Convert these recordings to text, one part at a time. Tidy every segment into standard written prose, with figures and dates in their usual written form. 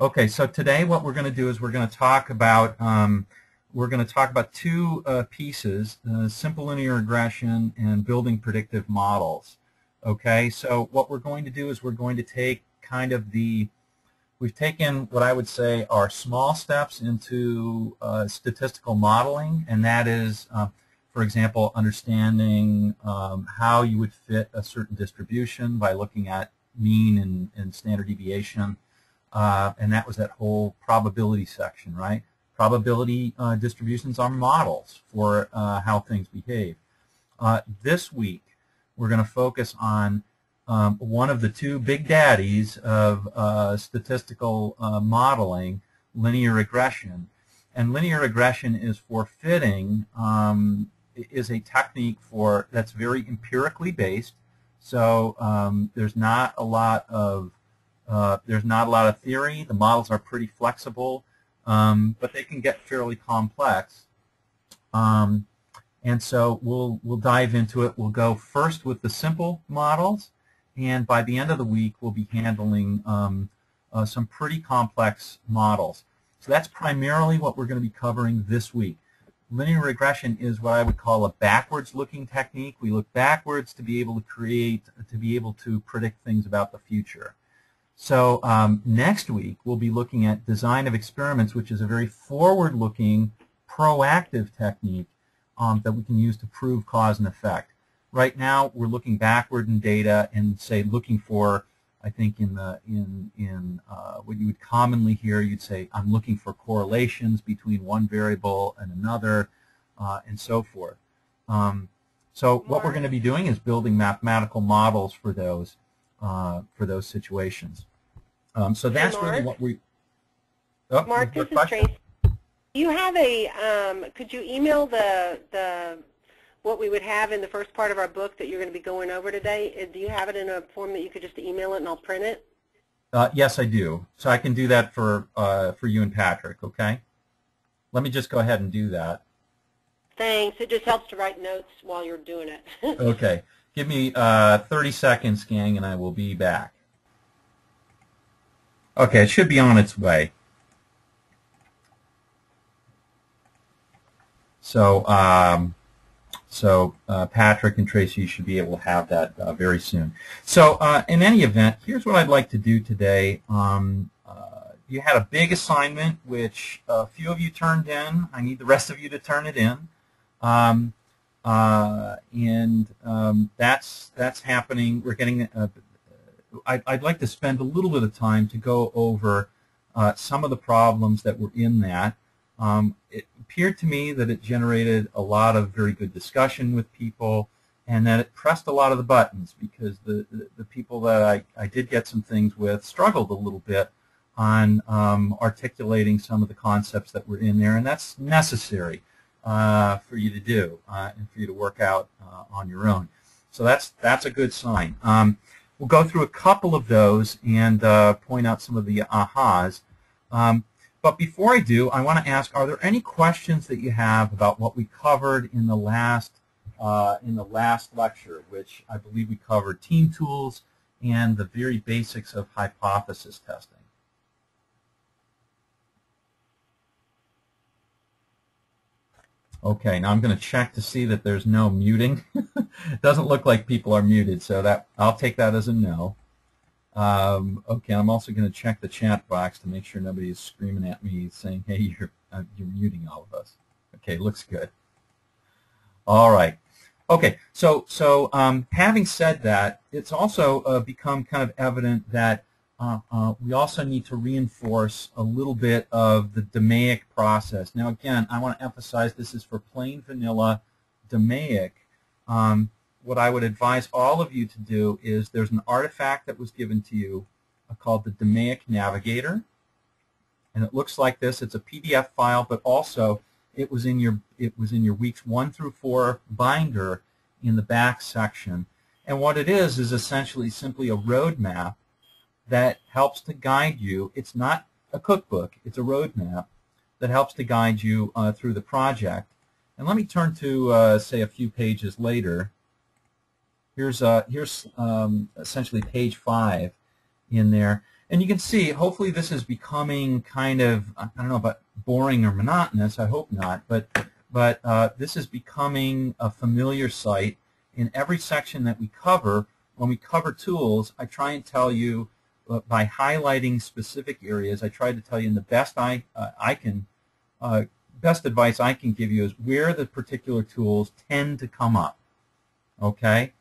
Okay, so today what we're going to do is we're going to talk about two pieces: simple linear regression and building predictive models. Okay, so what we're going to do is we're going to take kind of we've taken what I would say are small steps into statistical modeling, and that is, for example, understanding how you would fit a certain distribution by looking at mean and standard deviation. And that was that whole probability section, right? Probability distributions are models for how things behave. This week, we're going to focus on one of the two big daddies of statistical modeling, linear regression. And linear regression is for fitting, is a technique that's very empirically based. So there's not a lot of theory. The models are pretty flexible, but they can get fairly complex. And so we'll dive into it. We'll go first with the simple models, and by the end of the week, we'll be handling some pretty complex models. So that's primarily what we're going to be covering this week. Linear regression is what I would call a backwards-looking technique. We look backwards to be able to predict things about the future. So next week, we'll be looking at design of experiments, which is a very forward-looking, proactive technique that we can use to prove cause and effect. Right now, we're looking backward in data and, say, looking for, I think in what you would commonly hear, you'd say, I'm looking for correlations between one variable and another, and so forth. So what we're going to be doing is building mathematical models for those situations. So that's really what we. Oh, Mark, this is Tracy. You have could you email what we would have in the first part of our book that you're going to be going over today? Do you have it in a form that you could just email it and I'll print it? Yes, I do. So I can do that for you and Patrick. Okay. Let me just go ahead and do that. Thanks. It just helps to write notes while you're doing it. Okay. Give me 30 seconds, gang, and I will be back. Okay, it should be on its way. So, Patrick and Tracy should be able to have that very soon. So, in any event, here's what I'd like to do today. You had a big assignment, which a few of you turned in. I need the rest of you to turn it in. That's happening. We're getting. I'd like to spend a little bit of time to go over some of the problems that were in that. It appeared to me that it generated a lot of very good discussion with people, and that it pressed a lot of the buttons, because the people that I did get some things with struggled a little bit on articulating some of the concepts that were in there, and that's necessary for you to do and for you to work out on your own. So that's a good sign. We'll go through a couple of those and point out some of the ahas. But before I do, I want to ask, are there any questions that you have about what we covered in the last lecture, which I believe we covered team tools and the very basics of hypothesis testing? Okay, now I'm going to check to see that there's no muting. It doesn't look like people are muted, so I'll take that as a no. Okay, I'm also going to check the chat box to make sure nobody is screaming at me saying, "Hey, you're muting all of us." Okay, looks good. All right. Okay, so having said that, it's also become kind of evident that we also need to reinforce a little bit of the DMAIC process. Now, again, I want to emphasize this is for plain vanilla DMAIC. What I would advise all of you to do is there's an artifact that was given to you called the DMAIC Navigator, and it looks like this. It's a PDF file, but also it was in your weeks 1 through 4 binder in the back section. And what it is essentially simply a roadmap that helps to guide you. It's not a cookbook. It's a roadmap that helps to guide you through the project. And let me turn to, say, a few pages later. Here's essentially page 5 in there. And you can see, hopefully this is becoming kind of, I don't know about boring or monotonous, I hope not, but this is becoming a familiar sight. In every section that we cover, when we cover tools, I try and tell you, by highlighting specific areas, I try to tell you in the best best advice I can give you is where the particular tools tend to come up. Okay?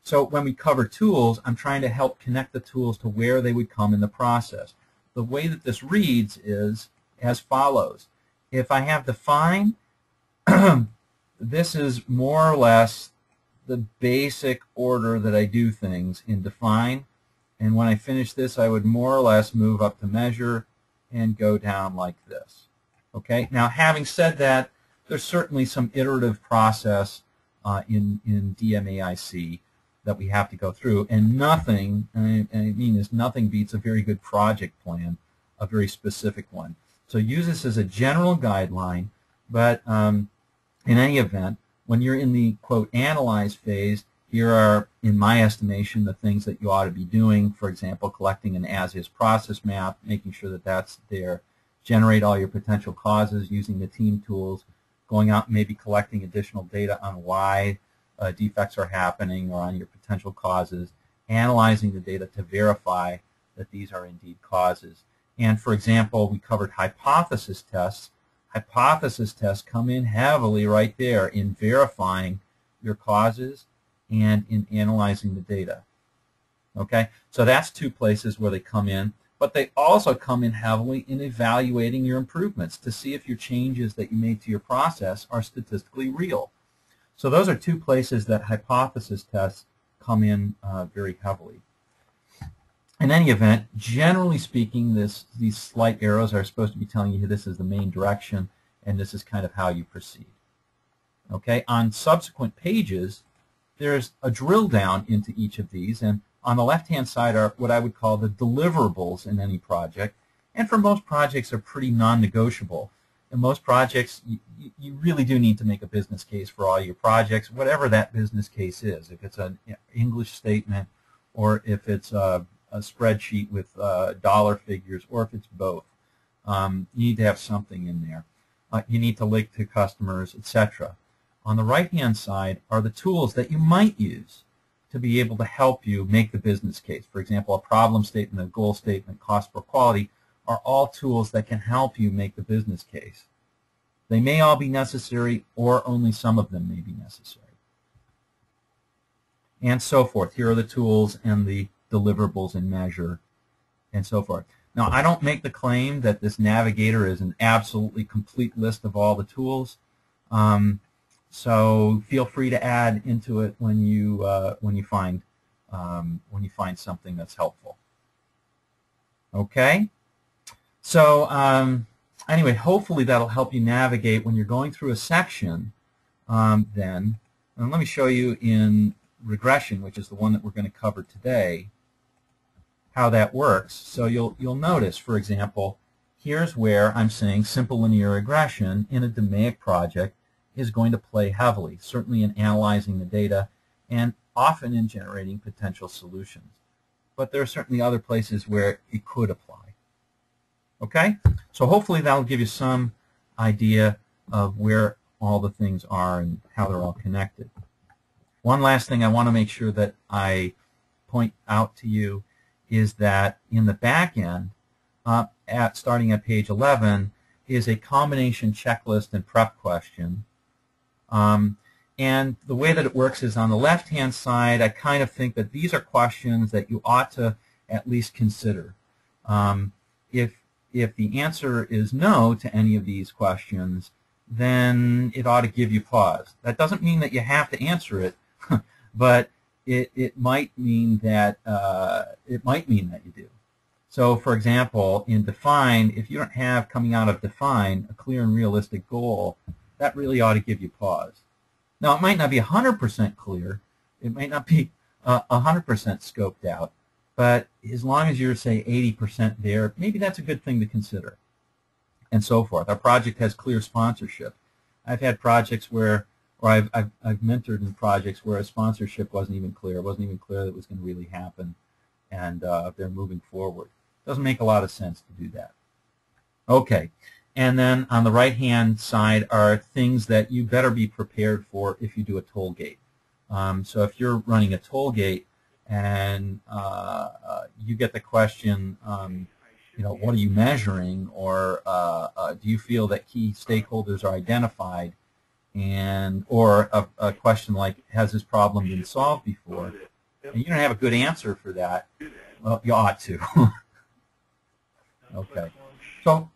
So when we cover tools, I'm trying to help connect the tools to where they would come in the process. The way that this reads is as follows. If I have define, this is more or less the basic order that I do things in define. And when I finish this, I would more or less move up to measure and go down like this. Okay? Now, having said that, there's certainly some iterative process in DMAIC that we have to go through, and nothing, and I mean is nothing beats a very good project plan, a very specific one. So use this as a general guideline, but in any event, when you're in the, quote, analyze phase, here are, in my estimation, the things that you ought to be doing. For example, collecting an as-is process map, making sure that that's there, generate all your potential causes using the team tools, going out and maybe collecting additional data on why defects are happening or on your potential causes, analyzing the data to verify that these are indeed causes. And for example, we covered hypothesis tests. Hypothesis tests come in heavily right there in verifying your causes and in analyzing the data. Okay, so that's two places where they come in, but they also come in heavily in evaluating your improvements to see if your changes that you made to your process are statistically real. So those are two places that hypothesis tests come in very heavily. In any event, generally speaking, these slight arrows are supposed to be telling you this is the main direction, and this is kind of how you proceed. Okay, on subsequent pages, there's a drill down into each of these, and on the left-hand side are what I would call the deliverables in any project, and for most projects are pretty non-negotiable. In most projects, you really do need to make a business case for all your projects, whatever that business case is. If it's an English statement, or if it's a spreadsheet with dollar figures, or if it's both. You need to have something in there. You need to link to customers, etc. On the right-hand side are the tools that you might use to be able to help you make the business case. For example, a problem statement, a goal statement, cost per quality are all tools that can help you make the business case. They may all be necessary, or only some of them may be necessary. And so forth. Here are the tools and the deliverables in measure, and so forth. Now, I don't make the claim that this navigator is an absolutely complete list of all the tools. So feel free to add into it when you find something that's helpful. Okay. So anyway, hopefully that'll help you navigate when you're going through a section. Then, and let me show you in regression, which is the one that we're going to cover today, how that works. So you'll notice, for example, here's where I'm saying simple linear regression in a DMAIC project is going to play heavily, certainly in analyzing the data and often in generating potential solutions. But there are certainly other places where it could apply. Okay? So hopefully that'll give you some idea of where all the things are and how they're all connected. One last thing I want to make sure that I point out to you is that in the back end, starting at page 11, is a combination checklist and prep question. And the way that it works is on the left-hand side, I kind of think that these are questions that you ought to at least consider. If the answer is no to any of these questions, then it ought to give you pause. That doesn't mean that you have to answer it, but it might mean that you do. So, for example, in define, if you don't have coming out of define a clear and realistic goal, that really ought to give you pause. Now, it might not be 100% clear. It might not be 100% scoped out. But as long as you're, say, 80% there, maybe that's a good thing to consider, and so forth. Our project has clear sponsorship. I've had projects where, or I've mentored in projects where a sponsorship wasn't even clear. It wasn't even clear that it was going to really happen, and they're moving forward. Doesn't make a lot of sense to do that. Okay, and then on the right-hand side are things that you better be prepared for if you do a toll gate. So if you're running a toll gate and you get the question, what are you measuring, or do you feel that key stakeholders are identified, or a question like, has this problem been solved before? And you don't have a good answer for that. Well, you ought to. Okay. So,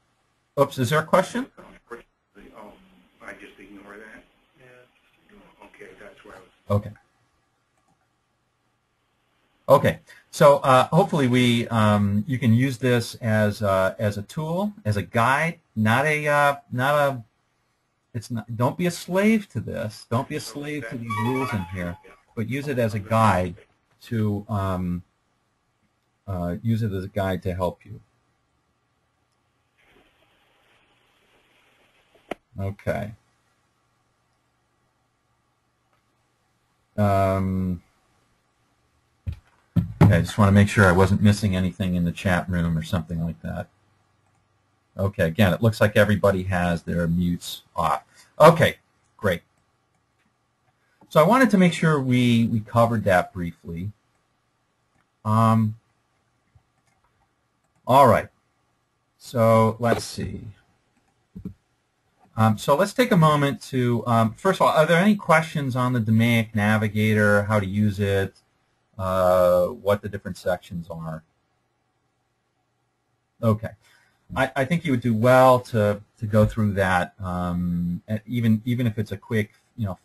oops, is there a question? I just ignore that. Yeah. Okay, that's where I was. Okay. Okay. So hopefully you can use this as a tool, as a guide, don't be a slave to this. Don't be a slave to these rules in here, but use it as a guide to help you. Okay. Okay, I just want to make sure I wasn't missing anything in the chat room or something like that. Okay, again, it looks like everybody has their mutes off. Okay, great. So I wanted to make sure we covered that briefly. All right, so let's see. So let's take a moment to, first of all, are there any questions on the DMAIC Navigator, how to use it, what the different sections are? Okay. I think you would do well to go through that, even if it's a quick,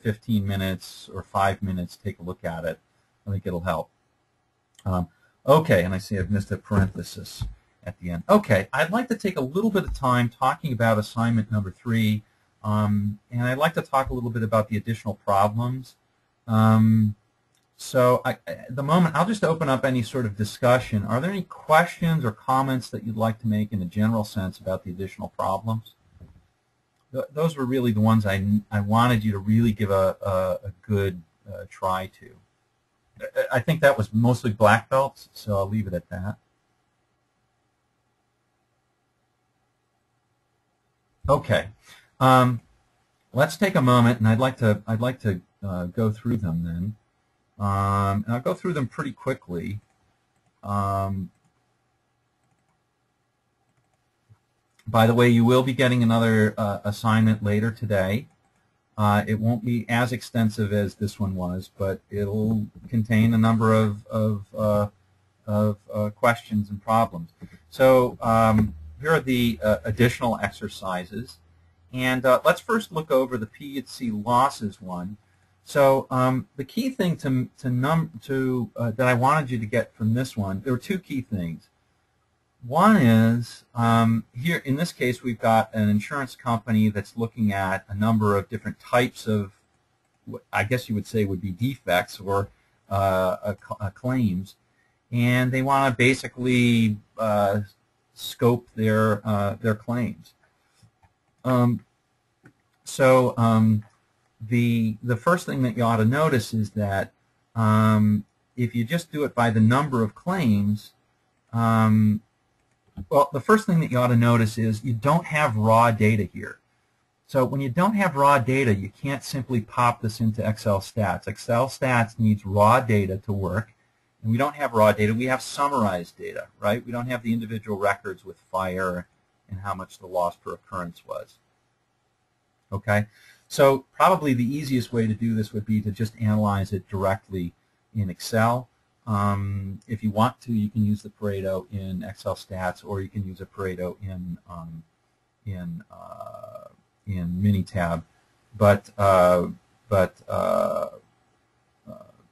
15 minutes or 5 minutes, take a look at it. I think it'll help. Okay, and I see I've missed a parenthesis at the end. Okay, I'd like to take a little bit of time talking about assignment number 3, and I'd like to talk a little bit about the additional problems. So at the moment, I'll just open up any sort of discussion. Are there any questions or comments that you'd like to make in a general sense about the additional problems? Those were really the ones I wanted you to really give a good try to. I think that was mostly black belts, so I'll leave it at that. Okay, let's take a moment, and I'd like to go through them then. And I'll go through them pretty quickly. By the way, you will be getting another assignment later today. It won't be as extensive as this one was, but it'll contain a number of questions and problems. So here are the additional exercises. And let's first look over the P&C losses one. So the key thing that I wanted you to get from this one, there were two key things. One is, here in this case, we've got an insurance company that's looking at a number of different types of, I guess you would say would be defects or claims, and they want to basically scope their claims. The first thing that you ought to notice is that if you just do it by the number of claims, well, the first thing that you ought to notice is you don't have raw data here. So when you don't have raw data, you can't simply pop this into Excel stats. Excel stats needs raw data to work, and we don't have raw data. We have summarized data, right? We don't have the individual records with fire and how much the loss per occurrence was. Okay? So probably the easiest way to do this would be to just analyze it directly in Excel. If you want to, you can use the Pareto in Excel stats, or you can use a Pareto in Minitab, but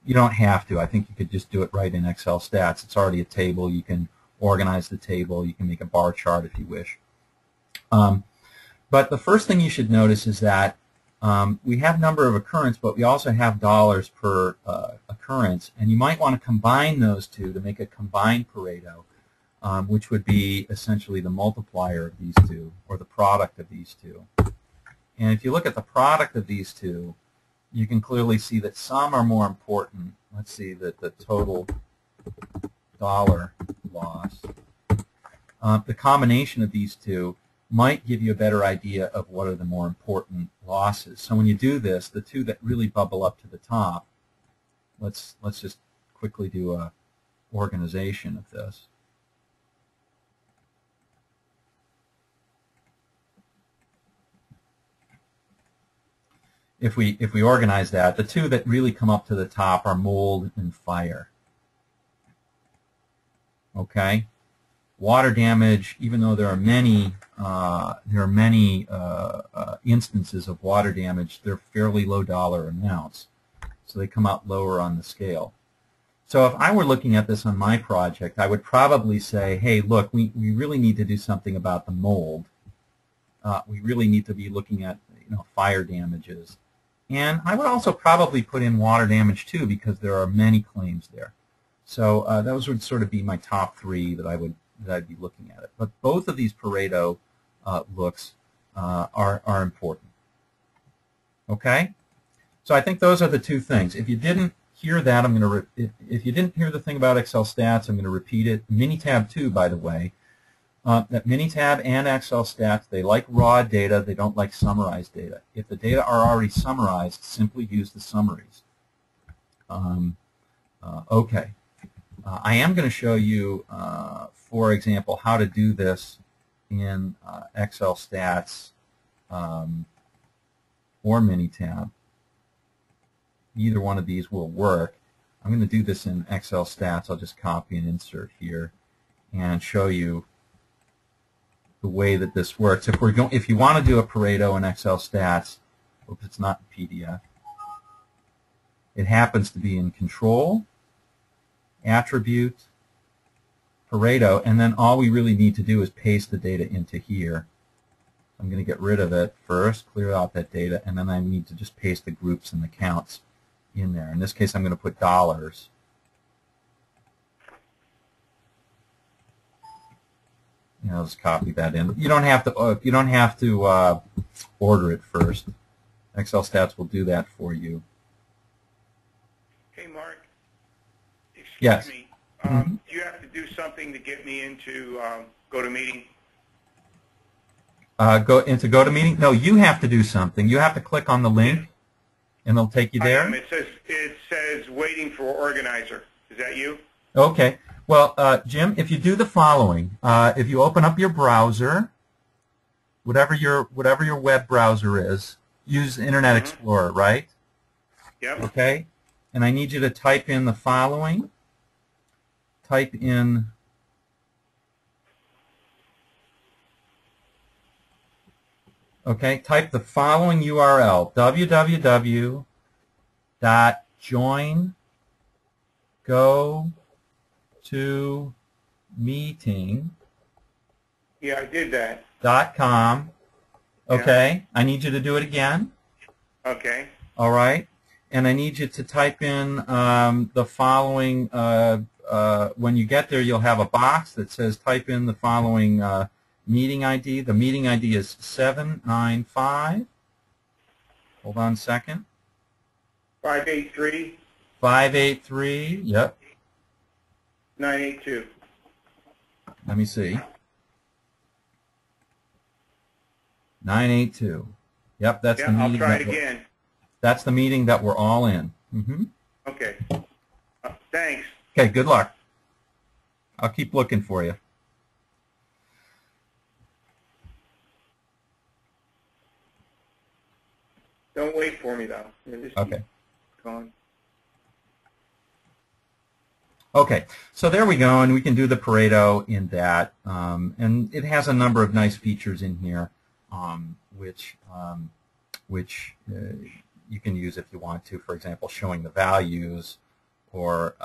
you don't have to. I think you could just do it right in Excel stats. It's already a table. You can organize the table. You can make a bar chart if you wish. But the first thing you should notice is that we have number of occurrence, but we also have dollars per occurrence, and you might want to combine those two to make a combined Pareto, which would be essentially the multiplier of these two, or the product of these two. And if you look at the product of these two, you can clearly see that some are more important. Let's see that the total dollar loss the combination of these two might give you a better idea of what are the more important losses. So when you do this, the two that really bubble up to the top, let's just quickly do a organization of this. If we organize that, the two that really come up to the top are mold and fire. Okay, water damage. Even though there are many instances of water damage, they're fairly low dollar amounts, so they come out lower on the scale. So if I were looking at this on my project, I would probably say, hey, look, we really need to do something about the mold. We really need to be looking at fire damages. And I would also probably put in water damage too, because there are many claims there. So those would sort of be my top three that I'd be looking at it. But both of these Pareto looks are important. Okay, so I think those are the two things. If you didn't hear that, if you didn't hear the thing about Excel stats, I'm going to repeat it. Minitab 2, by the way. That Minitab and Excel stats, they like raw data, they don't like summarized data. If the data are already summarized, simply use the summaries. Okay. I am going to show you, for example, how to do this in Excel stats or Minitab. Either one of these will work. I'm going to do this in Excel stats. I'll just copy and insert here and show you the way that this works. If you want to do a Pareto in Excel stats, oops, it's not in PDF. It happens to be in Control, Attribute, Pareto, and then all we really need to do is paste the data into here. I'm going to get rid of it first, clear out that data, and then I need to just paste the groups and the counts in there. In this case, I'm going to put dollars. I'll just copy that in. You don't have to. Order it first. Excel stats will do that for you. Hey, Mark. Excuse Yes. me. Do you have to do something to get me into GoToMeeting? Go into GoToMeeting? No, you have to do something. You have to click on the link, and it'll take you there. It says waiting for organizer. Is that you? Okay. Well, Jim, if you do the following, if you open up your browser, whatever your web browser is, use Internet Explorer, right? Yep. Okay. And I need you to type in the following. Type in type the following URL, www.joingotomeeting. Yeah, I did that. .com. Okay. Yeah. I need you to do it again. Okay. All right. And I need you to type in the following. When you get there, you'll have a box that says type in the following meeting ID. The meeting ID is 795. Hold on a second. 583. 583. Yep. 982. Let me see. 982. Yep, that's the meeting. I'll try it again. That's the meeting that we're all in. Okay. Thanks. Okay, good luck. I'll keep looking for you. Don't wait for me, though. Just Okay. keep going. Okay, so there we go, and we can do the Pareto in that. And it has a number of nice features in here, which you can use if you want to. For example, showing the values, or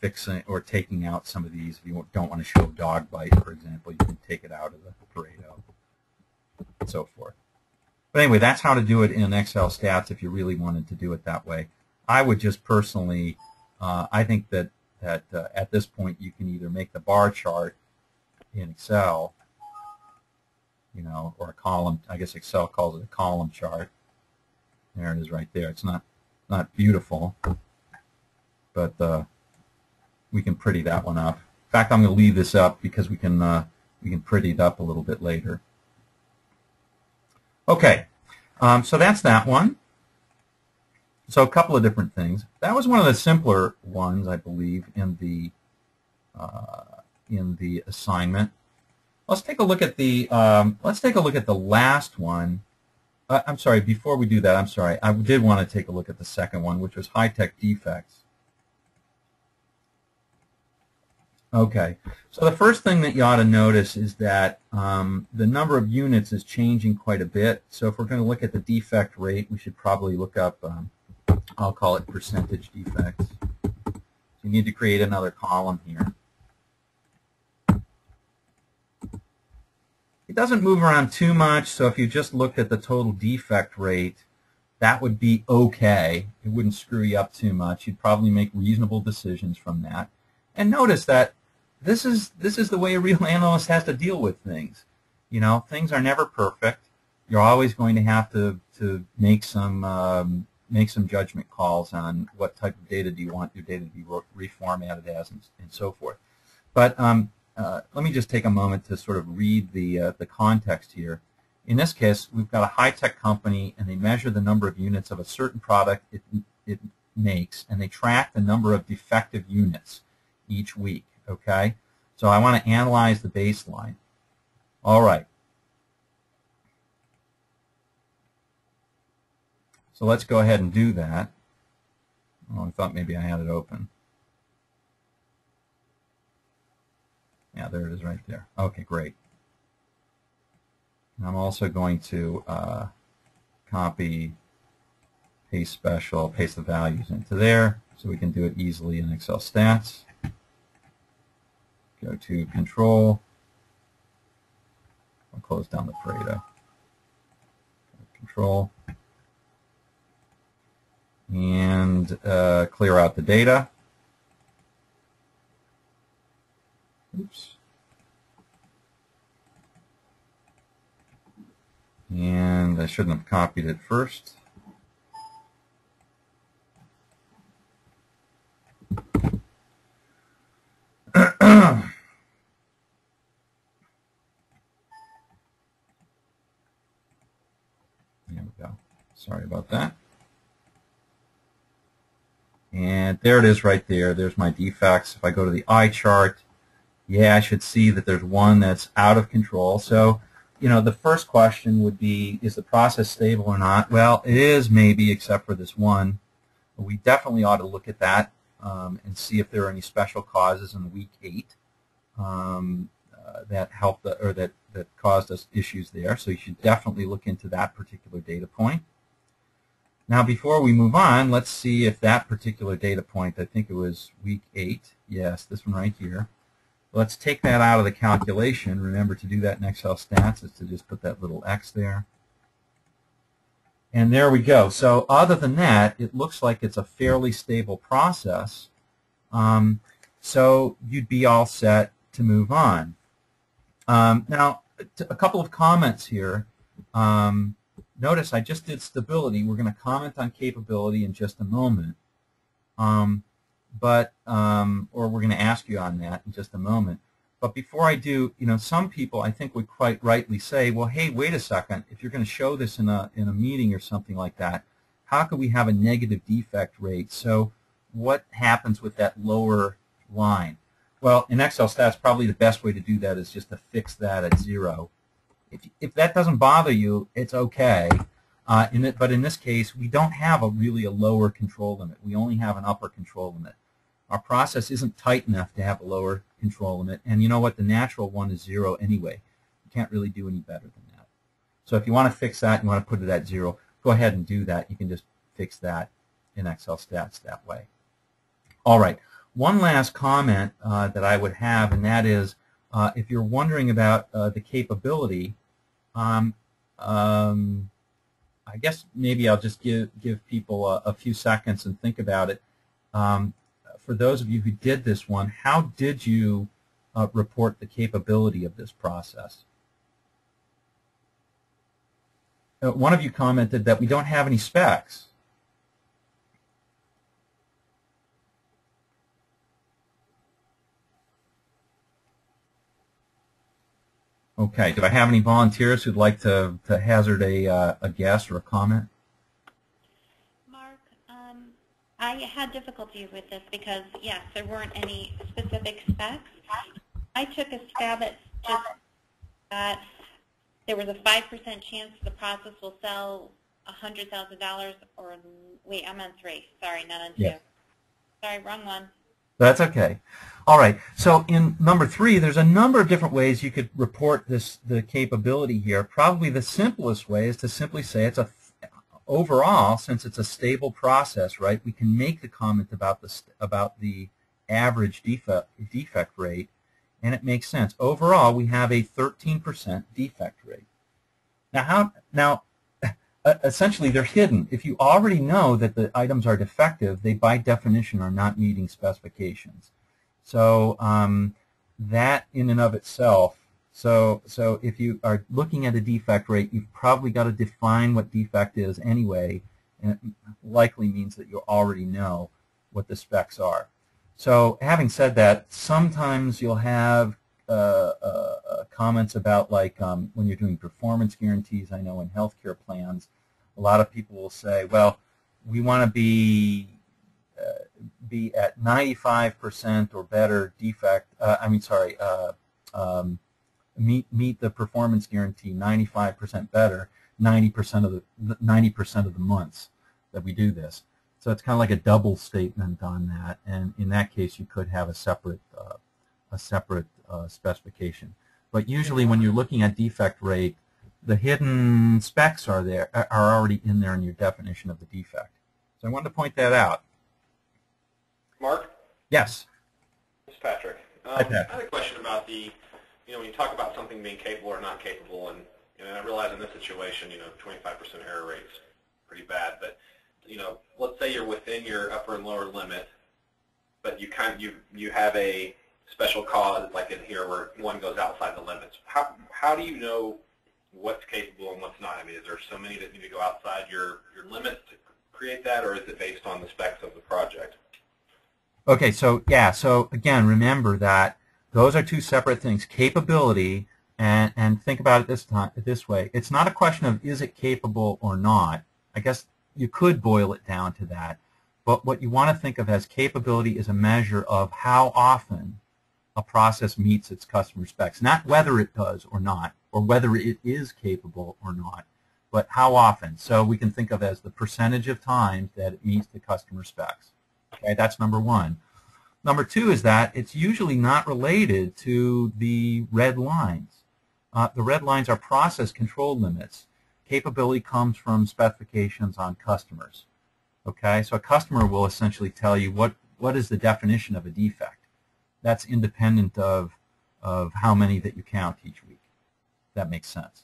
fixing or taking out some of these. If you don't want to show dog bite, for example, you can take it out of the Pareto, and so forth. But anyway, that's how to do it in Excel stats if you really wanted to do it that way. I would just personally, I think that at this point you can either make the bar chart in Excel, or a column. I guess Excel calls it a column chart. There it is right there. It's not beautiful, but we can pretty that one up. In fact, I'm going to leave this up because we can pretty it up a little bit later. Okay, so that's that one. So a couple of different things. That was one of the simpler ones, I believe, in the assignment. Let's take a look at the last one. I'm sorry. Before we do that, I'm sorry. I did want to take a look at the second one, which was high-tech defects. Okay. So the first thing that you ought to notice is that the number of units is changing quite a bit. So if we're going to look at the defect rate, we should probably look up, I'll call it percentage defects. So you need to create another column here. It doesn't move around too much, so if you just looked at the total defect rate, that would be okay. It wouldn't screw you up too much. You'd probably make reasonable decisions from that. And notice that this is the way a real analyst has to deal with things. You know, things are never perfect. You're always going to have to make some judgment calls on what type of data do you want your data to be reformatted as, and so forth. But let me just take a moment to sort of read the context here. In this case, we've got a high-tech company, and they measure the number of units of a certain product it makes, and they track the number of defective units each week. Okay, so I want to analyze the baseline. All right. So let's go ahead and do that. Oh, I thought maybe I had it open. Yeah, there it is right there. Okay, great. And I'm also going to copy, paste the values into there so we can do it easily in Excel Stats. Go to Control. I'll close down the Pareto. Control. And clear out the data. Oops. And I shouldn't have copied it first. There we go. Sorry about that. And there it is right there. There's my defects. If I go to the eye chart, yeah, I should see that there's one that's out of control. So, you know, the first question would be, is the process stable or not? Well, it is maybe, except for this one. We definitely ought to look at that and see if there are any special causes in week 8 that helped or that caused us issues there. So you should definitely look into that particular data point. Now, before we move on, let's see if that particular data point, I think it was week 8. Yes, this one right here. Let's take that out of the calculation. Remember, to do that in Excel Stats is to just put that little X there. And there we go. So other than that, it looks like it's a fairly stable process. So you'd be all set to move on. Now, a couple of comments here. Notice I just did stability. We're going to comment on capability in just a moment. Or we're going to ask you on that in just a moment. But before I do, you know, some people I think would quite rightly say, well, hey, wait a second. If you're going to show this in a meeting or something like that, how could we have a negative defect rate? So what happens with that lower line? Well, in Excel Stats, probably the best way to do that is just to fix that at 0. If that doesn't bother you, it's okay. But in this case, we don't have really a lower control limit. We only have an upper control limit. Our process isn't tight enough to have a lower control limit. And you know what? The natural one is 0 anyway. You can't really do any better than that. So if you want to fix that, you want to put it at 0, go ahead and do that. You can just fix that in Excel Stats that way. All right. One last comment that I would have, and that is, if you're wondering about the capability, I guess maybe I'll just give people a few seconds and think about it. For those of you who did this one, how did you report the capability of this process? One of you commented that we don't have any specs. Okay. Do I have any volunteers who'd like to hazard a guess or a comment? Mark, I had difficulty with this because, yes, there weren't any specific specs. I took a stab at just that there was a 5% chance the process will sell $100,000 or, wait, I'm on 3. Sorry, not on 2. Yes. Sorry, wrong one. That's okay. All right. So in number 3, there's a number of different ways you could report the capability here. Probably the simplest way is to simply say it's overall, since it's a stable process, right? We can make the comment about the average defect rate, and it makes sense. Overall, we have a 13% defect rate. Now, essentially, they're hidden. If you already know that the items are defective, they by definition are not meeting specifications. So that in and of itself, so if you are looking at a defect rate, you've probably got to define what defect is anyway, and it likely means that you already know what the specs are. So having said that, sometimes you'll have comments about, like, when you're doing performance guarantees. I know in healthcare plans, a lot of people will say, well, we want to be at 95% or better defect. Meet the performance guarantee 95% better 90% of the months that we do this. So it's kind of like a double statement on that, and in that case, you could have a separate specification. But usually, when you're looking at defect rate, the hidden specs are already in there in your definition of the defect. So I wanted to point that out. Mark? Yes. This is Patrick. Hi, Patrick. I had a question about when you talk about something being capable or not capable, and I realize in this situation, 25% error rate's pretty bad, but let's say you're within your upper and lower limit, but you have a special cause, like in here, where one goes outside the limits. How do you know what's capable and what's not? I mean, is there so many that need to go outside your limits to create that, or is it based on the specs of the project? Okay, so yeah, so again, remember that those are two separate things: capability, and think about it this way. It's not a question of is it capable or not. I guess you could boil it down to that. But what you want to think of as capability is a measure of how often a process meets its customer specs, not whether it does or not, or whether it is capable or not, but how often. So we can think of as the percentage of times that it meets the customer specs. Okay, that's number 1. Number 2 is that it's usually not related to the red lines. The red lines are process control limits. Capability comes from specifications on customers. Okay, so a customer will essentially tell you what is the definition of a defect. That's independent of how many that you count each week. That makes sense.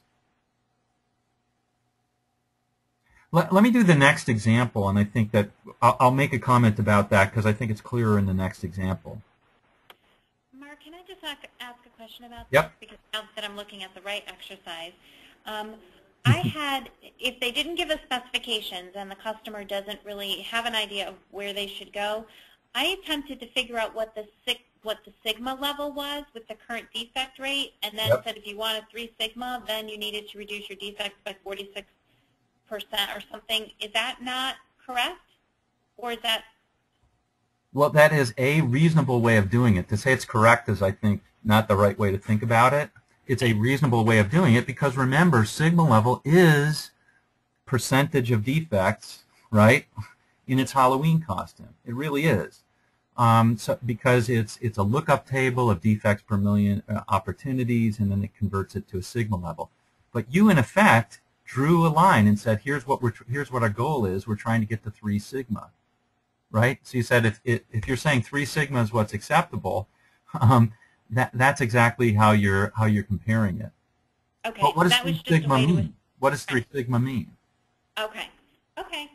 Let me do the next example, and I think that I'll make a comment about that because I think it's clearer in the next example. Mark, can I just ask a question about Yep. this? Because now that I'm looking at the right exercise, I had, if they didn't give us specifications and the customer doesn't really have an idea of where they should go, I attempted to figure out what the sigma level was with the current defect rate, and then said if you wanted 3 sigma, then you needed to reduce your defects by 46% or something. Is that not correct? Or is that? Well, that is a reasonable way of doing it. To say it's correct is, I think, not the right way to think about it. It's a reasonable way of doing it because, remember, sigma level is percentage of defects, right, in its Halloween costume. It really is. Because it's a lookup table of defects per million opportunities, and then it converts it to a sigma level. But you, in effect, drew a line and said, here's what our goal is. We're trying to get to 3 sigma, right? So you said if you're saying 3 sigma is what's acceptable, that's exactly how you're comparing it. Okay. But what does 3 sigma mean? What does 3 sigma mean? Okay. Okay.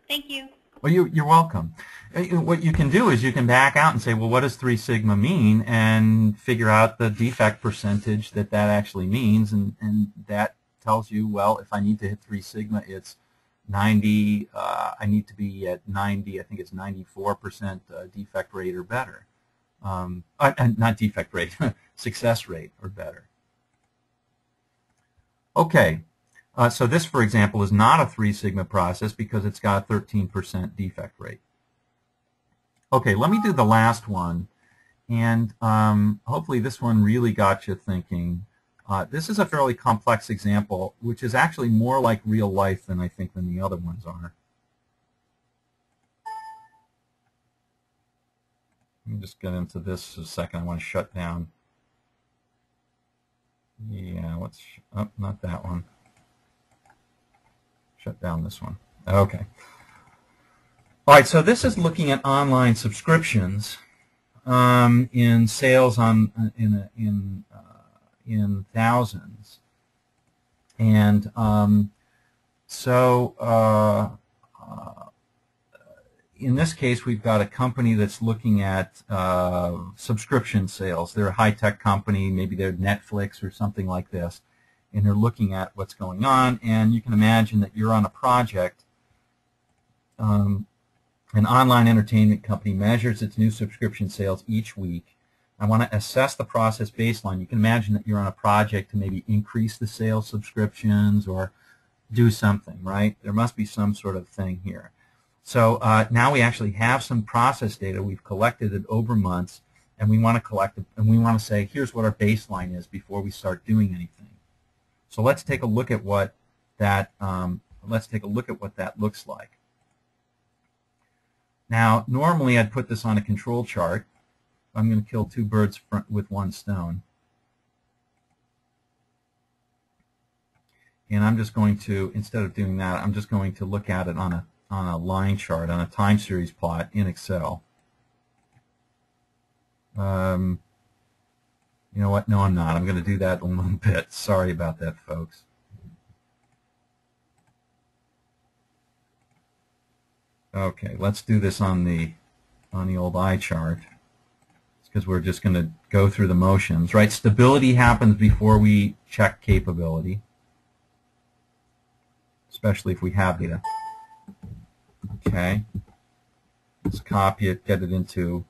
Thank you. Well, you're welcome. What you can do is you can back out and say, well, what does 3 sigma mean, and figure out the defect percentage that actually means, and that tells you, well, if I need to hit 3 sigma, it's 90. I need to be at 90. I think it's 94% defect rate or better. Not defect rate, success rate or better. Okay, so this, for example, is not a 3 sigma process because it's got a 13% defect rate. Okay, let me do the last one, and hopefully this one really got you thinking. This is a fairly complex example, which is actually more like real life than I think than the other ones are. Let me just get into this a second. I want to shut down. Yeah, let's, oh, not that one. Shut down this one. Okay. All right, so this is looking at online subscriptions in sales on in thousands, and in this case, we've got a company that's looking at subscription sales. They're a high-tech company, maybe they're Netflix or something like this, and they're looking at what's going on. And you can imagine that you're on a project. An online entertainment company measures its new subscription sales each week. I want to assess the process baseline. You can imagine that you're on a project to maybe increase the sales subscriptions or do something, right? There must be some sort of thing here. So now we actually have some process data. We've collected it over months, and we want to collect it, and we want to say, here's what our baseline is before we start doing anything. So let's take a look at what that looks like. Now, normally I'd put this on a control chart. I'm going to kill 2 birds with 1 stone. And I'm just going to, instead of doing that, I'm just going to look at it on a line chart, on a time series plot in Excel. You know what? No, I'm not. I'm going to do that in a little bit. Sorry about that, folks. Okay, let's do this on the old eye chart, because we're just going to go through the motions, right? Stability happens before we check capability, especially if we have data. Okay, let's copy it, get it into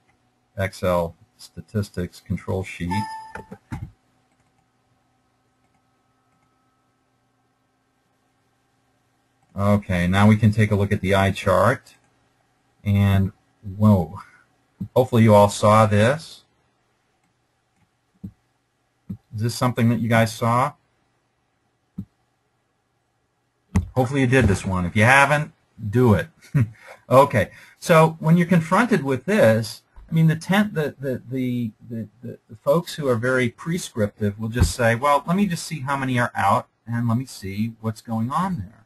Excel statistics control sheet. Okay, now we can take a look at the eye chart, and whoa, hopefully you all saw this. Is this something that you guys saw? Hopefully you did this one. If you haven't, do it. Okay, so when you're confronted with this, I mean, the folks who are very prescriptive will just say, well, let me just see how many are out, and let me see what's going on there.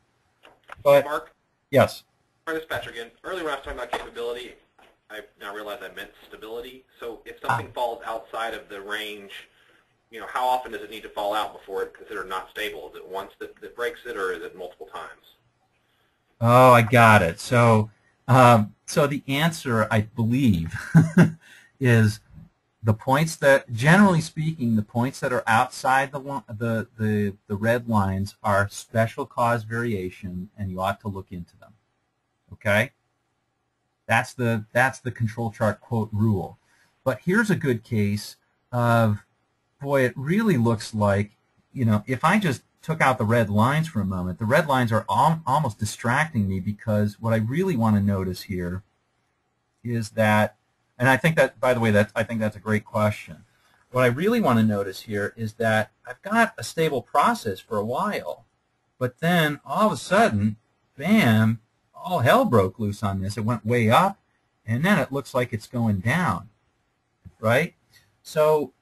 But, Mark? Yes. This is Patrick again. Earlier when I was talking about capability, I now realize I meant stability. So if something falls outside of the range, you know, how often does it need to fall out before it's considered not stable? Is it once that breaks it, or is it multiple times? Oh, I got it. So, so the answer, I believe, is the points that, generally speaking, the points that are outside the red lines are special cause variation, and you ought to look into them. Okay, that's the control chart quote rule. But here's a good case of, boy, it really looks like, you know, if I just took out the red lines for a moment, the red lines are almost distracting me, because what I really want to notice here is that, and I think that, by the way, I think that's a great question. What I really want to notice here is that I've got a stable process for a while, but then all of a sudden, bam, all hell broke loose on this. It went way up, and then it looks like it's going down, right? So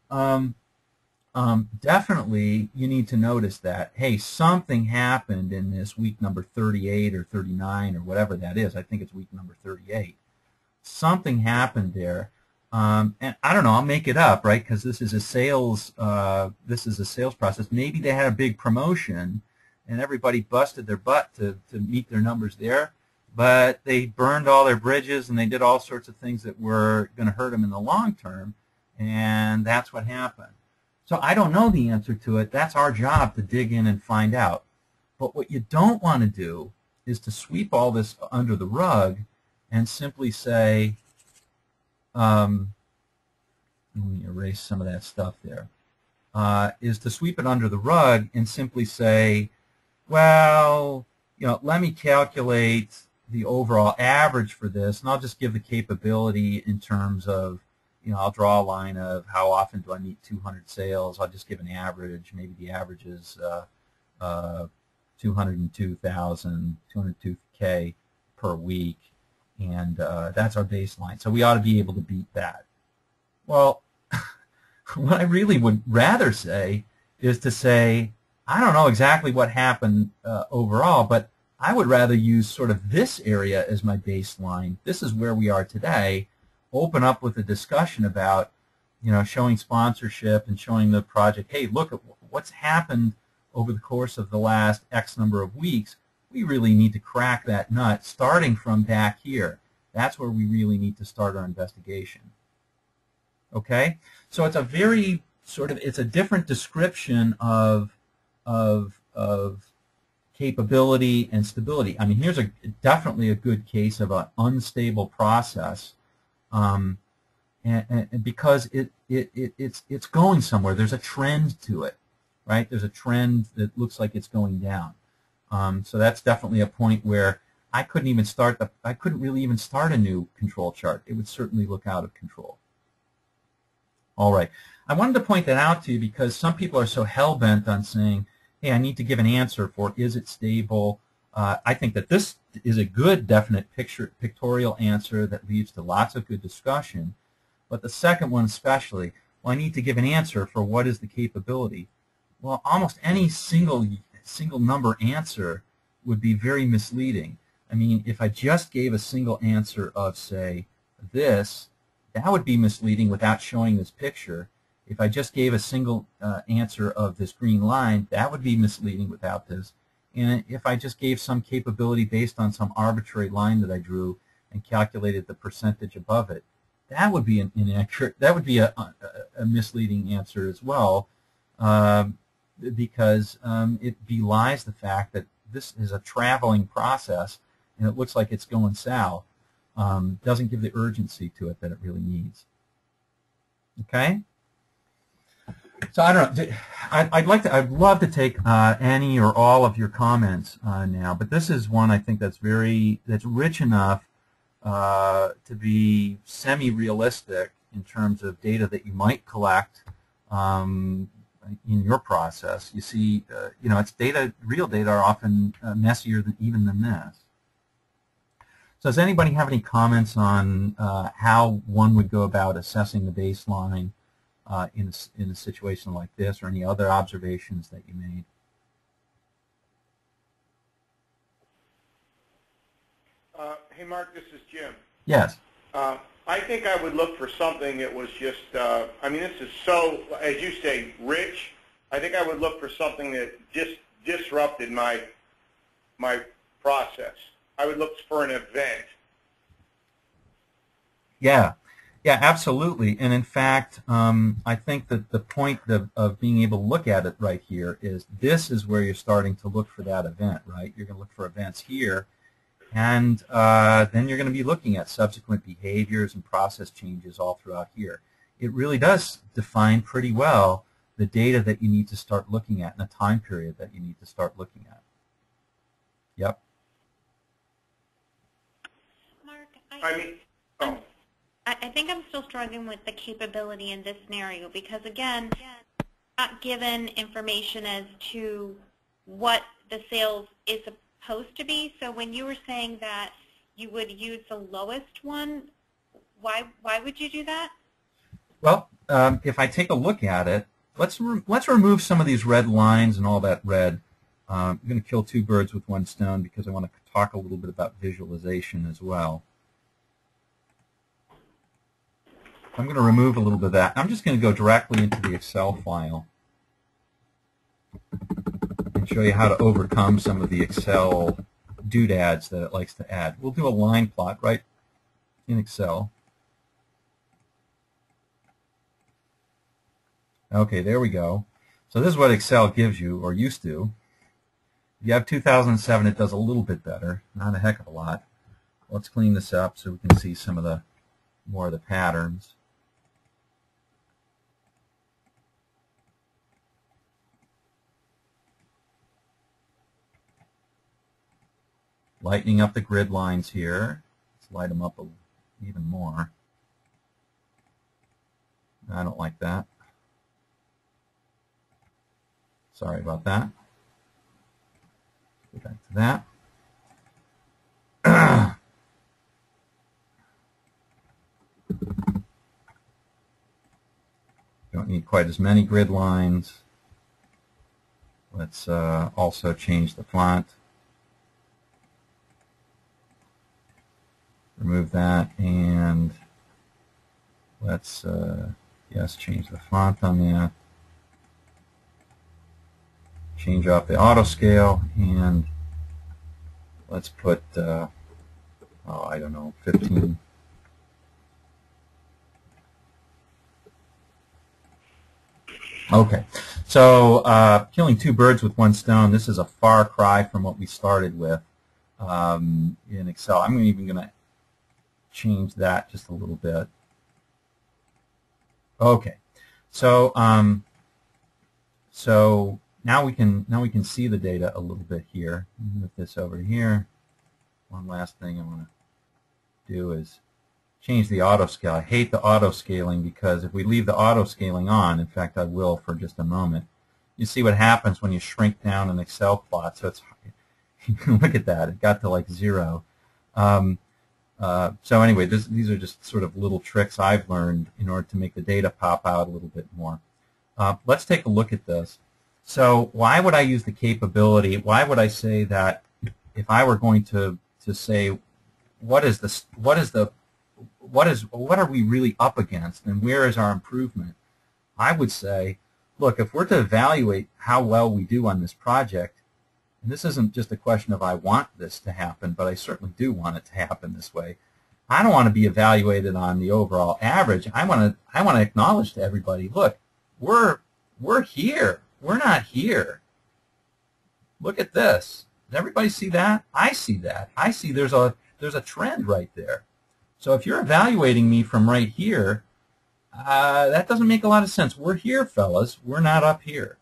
definitely you need to notice that, hey, something happened in this week number 38 or 39 or whatever that is. I think it's week number 38. Something happened there, and I don't know. I'll make it up, right? Because this is a sales process. Maybe they had a big promotion, and everybody busted their butt to meet their numbers there, but they burned all their bridges, and they did all sorts of things that were going to hurt them in the long term, and that's what happened. So I don't know the answer to it. That's our job to dig in and find out. But what you don't want to do is to sweep all this under the rug and simply say, let me erase some of that stuff there, is to sweep it under the rug and simply say, well, let me calculate the overall average for this, and I'll just give the capability in terms of, I'll draw a line of how often do I meet 200 sales. I'll just give an average. Maybe the average is 202K per week, and that's our baseline. So we ought to be able to beat that. Well, what I really would rather say is to say, I don't know exactly what happened overall, but I would rather use sort of this area as my baseline. This is where we are today. Open up with a discussion about, showing sponsorship and showing the project, hey, look at what's happened over the course of the last X number of weeks. We really need to crack that nut starting from back here. That's where we really need to start our investigation. Okay? So it's a very it's a different description of capability and stability. I mean, here's definitely a good case of an unstable process, and because it's going somewhere. There's a trend to it, right? There's a trend that looks like it's going down. So that's definitely a point where I couldn't really even start a new control chart. It would certainly look out of control. All right. I wanted to point that out to you because some people are so hell-bent on saying, hey, I need to give an answer for, is it stable? I think that this is a good, definite pictorial answer that leads to lots of good discussion. But the second one especially, well, I need to give an answer for what is the capability. Well, almost any single number answer would be very misleading. I mean, if I just gave a single answer of, say, this, that would be misleading without showing this picture. If I just gave a single answer of this green line, that would be misleading without this. And if I just gave some capability based on some arbitrary line that I drew and calculated the percentage above it, that would be an inaccurate. That would be a misleading answer as well, because it belies the fact that this is a traveling process and it looks like it's going south. Doesn't give the urgency to it that it really needs. Okay. So I don't know. I'd love to take any or all of your comments now, but this is one I think that's rich enough to be semi-realistic in terms of data that you might collect in your process. You see, it's data. Real data are often messier even than this. So does anybody have any comments on how one would go about assessing the baseline in a situation like this, or any other observations that you made? Hey, Mark, this is Jim. Yes. I think I would look for something that was just, I mean, this is so, as you say, rich. I think I would look for something that just disrupted my process. I would look for an event. Yeah. Yeah, absolutely. And in fact, I think that the point of being able to look at it right here is this is where you're starting to look for that event, right? You're going to look for events here, and then you're going to be looking at subsequent behaviors and process changes all throughout here. It really does define pretty well the data that you need to start looking at and the time period that you need to start looking at. Yep. Mark, I I think I'm still struggling with the capability in this scenario because, again, not given information as to what the sales is supposed to be. So when you were saying that you would use the lowest one, why would you do that? Well, if I take a look at it, let's remove some of these red lines and all that red. I'm going to kill two birds with one stone because I want to talk a little bit about visualization as well. I'm going to remove a little bit of that. I'm just going to go directly into the Excel file and show you how to overcome some of the Excel doodads that it likes to add. We'll do a line plot right in Excel. Okay, there we go. So this is what Excel gives you, or used to. If you have 2007, it does a little bit better, not a heck of a lot. Let's clean this up so we can see some of the more of the patterns. lightening up the grid lines here. Let's light them up even more. I don't like that. Sorry about that. Go back to that. Don't need quite as many grid lines. Let's also change the font. Remove that, and let's yes, change the font on that. Change off the auto scale, and let's put oh, I don't know, 15. Okay, so killing two birds with one stone. This is a far cry from what we started with in Excel. I'm even going to change that just a little bit. Okay, so so now we can see the data a little bit here. Move this over here. One last thing I want to do is change the auto scale. I hate the auto scaling because if we leave the auto scaling on, in fact I will for just a moment, you see what happens when you shrink down an Excel plot. So it's, you can look at that, it got to like 0. So anyway, these are just sort of little tricks I've learned in order to make the data pop out a little bit more. Let's take a look at this. So why would I use the capability? Why would I say that if I were going to say what are we really up against and where is our improvement? I would say, look, if we're to evaluate how well we do on this project, and this isn't just a question of I want this to happen, but I certainly do want it to happen this way. I don't want to be evaluated on the overall average. I want to acknowledge to everybody, look, we're here. We're not here. Look at this. Does everybody see that? I see that. I see there's a trend right there. So if you're evaluating me from right here, that doesn't make a lot of sense. We're here, fellas. We're not up here.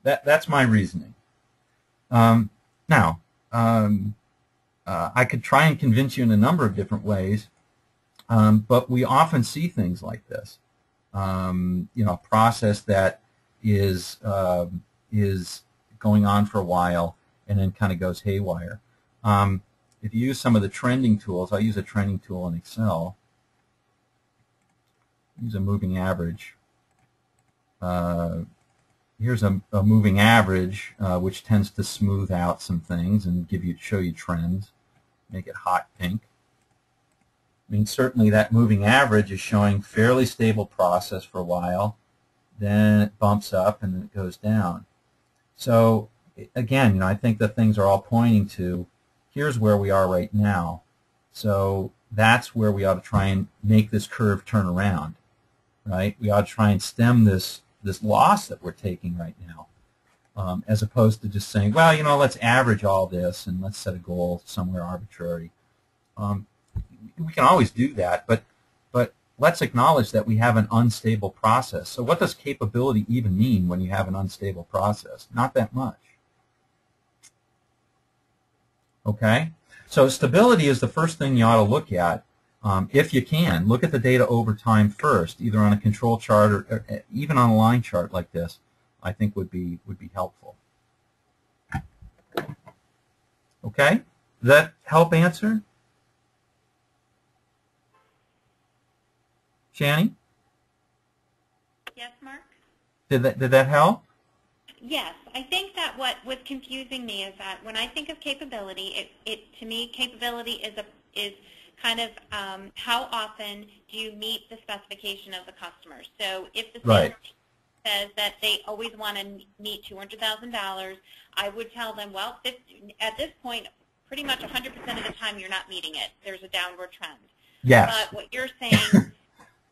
That's my reasoning. Now, I could try and convince you in a number of different ways, but we often see things like this. You know, a process that is going on for a while and then kind of goes haywire. If you use some of the trending tools, I use a trending tool in Excel. Use a moving average. Here's a moving average, which tends to smooth out some things and show you trends. Make it hot pink. I mean, certainly that moving average is showing fairly stable process for a while. Then it bumps up and then it goes down. So again, you know, I think the things are all pointing to here's where we are right now. So that's where we ought to try and make this curve turn around, right? We ought to try and stem this loss that we're taking right now, as opposed to just saying, well, you know, let's average all this and let's set a goal somewhere arbitrary. We can always do that, but let's acknowledge that we have an unstable process. So what does capability even mean when you have an unstable process? Not that much. Okay? So stability is the first thing you ought to look at. If you can, look at the data over time first, either on a control chart or even on a line chart like this, I think would be helpful. Okay? Does that help answer? Shani? Yes, Mark? Did that help? Yes, I think that what was confusing me is that when I think of capability, to me capability is kind of how often do you meet the specification of the customer. So if the sales says that they always want to meet $200,000, I would tell them, well, at this point, pretty much 100% of the time you're not meeting it. There's a downward trend. Yes. But what you're saying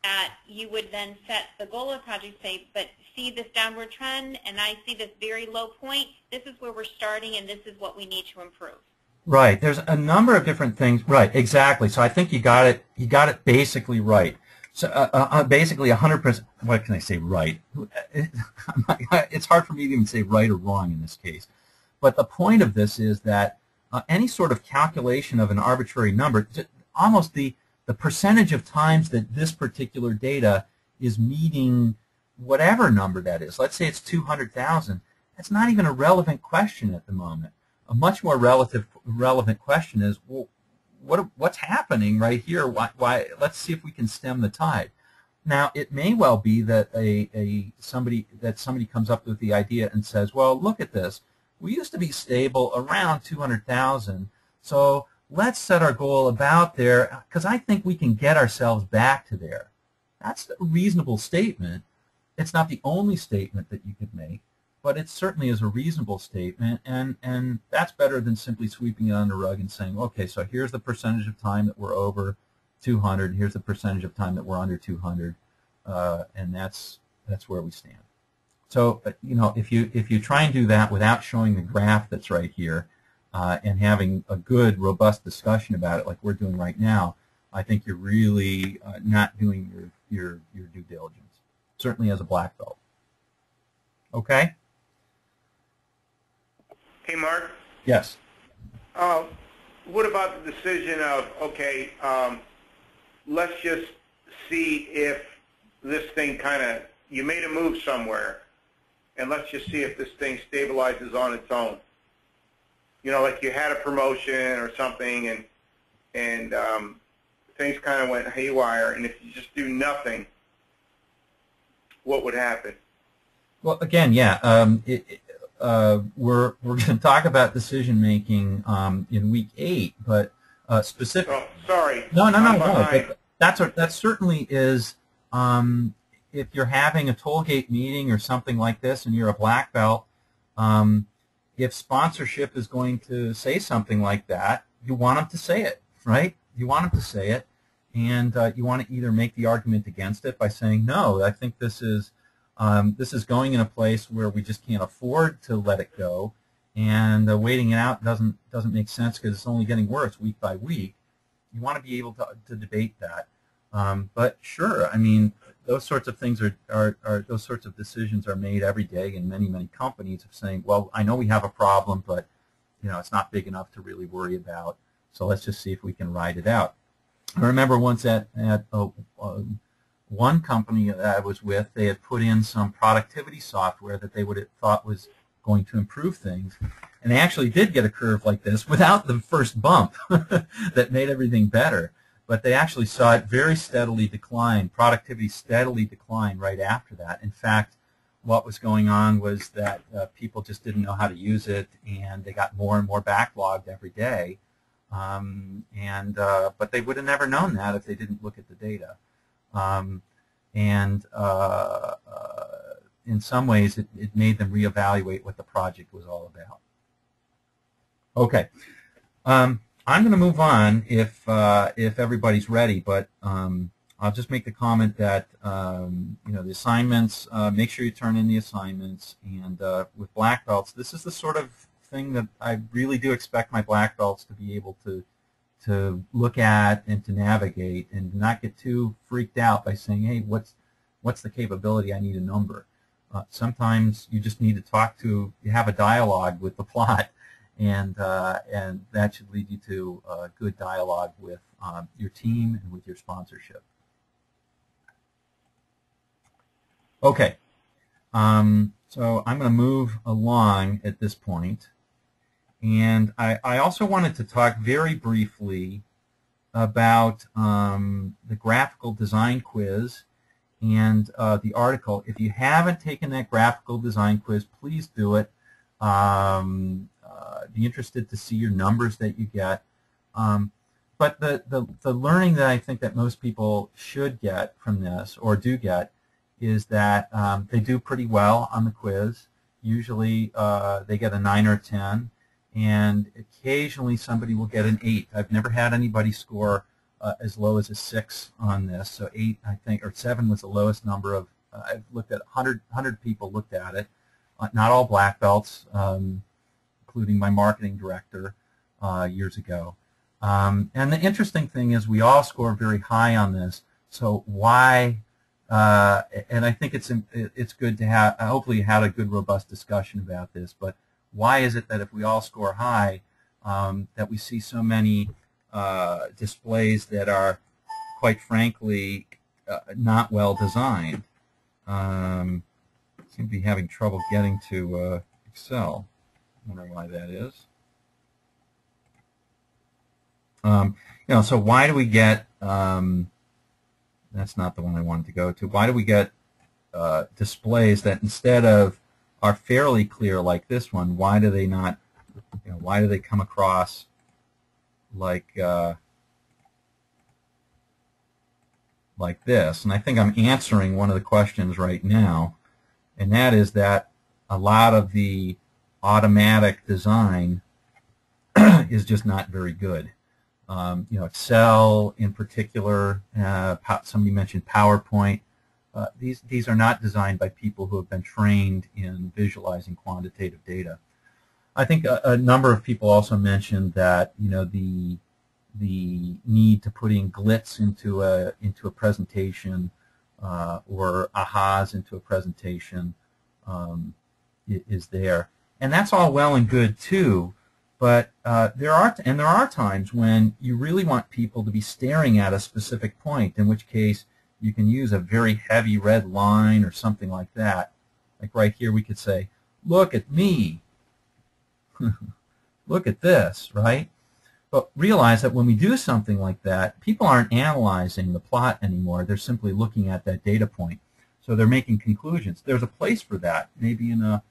that you would then set the goal of the project, say, but see this downward trend, and I see this very low point. This is where we're starting, and this is what we need to improve. Right. There's a number of different things. Right. Exactly. So I think you got it. You got it basically right. So basically 100%. What can I say? Right. It's hard for me to even say right or wrong in this case. But the point of this is that any sort of calculation of an arbitrary number, almost the percentage of times that this particular data is meeting whatever number that is. Let's say it's 200,000. That's not even a relevant question at the moment. A much more relevant question is, well, what's happening right here? Why? Let's see if we can stem the tide. Now, it may well be that somebody comes up with the idea and says, well, look at this. We used to be stable around 200,000, so let's set our goal about there, because I think we can get ourselves back to there. That's a reasonable statement. It's not the only statement that you could make, but it certainly is a reasonable statement, and that's better than simply sweeping it under the rug and saying, okay, so here's the percentage of time that we're over 200, here's the percentage of time that we're under 200, and that's where we stand. So, if you try and do that without showing the graph that's right here, and having a good, robust discussion about it like we're doing right now, I think you're really not doing your due diligence, certainly as a black belt. Okay? Hey, Mark? Yes. What about the decision of, okay, let's just see if this thing you made a move somewhere, and let's just see if this thing stabilizes on its own. Like you had a promotion or something, and things kind of went haywire, and if you just do nothing, what would happen? Well, again, yeah, we're going to talk about decision making in week 8, but specific. Oh, sorry. No. But that certainly is. If you're having a tollgate meeting or something like this, and you're a black belt, if sponsorship is going to say something like that, you want them to say it, right? You want them to say it, and you want to either make the argument against it by saying, no, I think this is going in a place where we just can't afford to let it go, and waiting it out doesn't make sense because it's only getting worse week by week. You want to be able to debate that. But sure, I mean, those sorts of things those sorts of decisions are made every day in many companies of saying, well, I know we have a problem, but it's not big enough to really worry about. So let's just see if we can ride it out. I remember once at one company that I was with, they had put in some productivity software that they would have thought was going to improve things, and they actually did get a curve like this without the first bump that made everything better. But they actually saw it very steadily decline, productivity steadily decline right after that. In fact, what was going on was that people just didn't know how to use it, and they got more and more backlogged every day. But they would have never known that if they didn't look at the data. In some ways, it made them reevaluate what the project was all about. Okay. I'm going to move on if everybody's ready, but I'll just make the comment that the assignments, make sure you turn in the assignments, and with black belts, this is the sort of thing that I really do expect my black belts to be able to look at and to navigate, and not get too freaked out by saying, hey, what's the capability? I need a number. Sometimes you just need to you have a dialogue with the plot. And that should lead you to a good dialogue with your team and with your sponsorship. Okay, so I'm going to move along at this point, and I also wanted to talk very briefly about the graphical design quiz and the article. If you haven't taken that graphical design quiz, please do it. Be interested to see your numbers that you get. But the learning that I think that most people should get from this, or do get, is that they do pretty well on the quiz. Usually they get a 9 or a 10, and occasionally somebody will get an 8. I've never had anybody score as low as a 6 on this. So 8, I think, or 7 was the lowest number of, I've looked at 100 people looked at it. Not all black belts, including my marketing director years ago. And the interesting thing is we all score very high on this. So why? And I think it's good to have. Hopefully, you had a good, robust discussion about this. But why is it that if we all score high, that we see so many displays that are, quite frankly, not well designed. Seem to be having trouble getting to Excel. I wonder why that is. So why do we get, that's not the one I wanted to go to, why do we get displays that instead of are fairly clear like this one, why do they not, why do they come across like this? And I think I'm answering one of the questions right now, and that is that a lot of the automatic design is just not very good. Excel in particular, somebody mentioned PowerPoint. These are not designed by people who have been trained in visualizing quantitative data. I think a number of people also mentioned that the need to put in glitz into a presentation or ahas into a presentation is there, and that's all well and good too. But there are times when you really want people to be staring at a specific point, in which case you can use a very heavy red line or something like that. Like right here we could say, look at me. Look at this, right? But realize that when we do something like that, people aren't analyzing the plot anymore. They're simply looking at that data point. So they're making conclusions. There's a place for that, maybe in a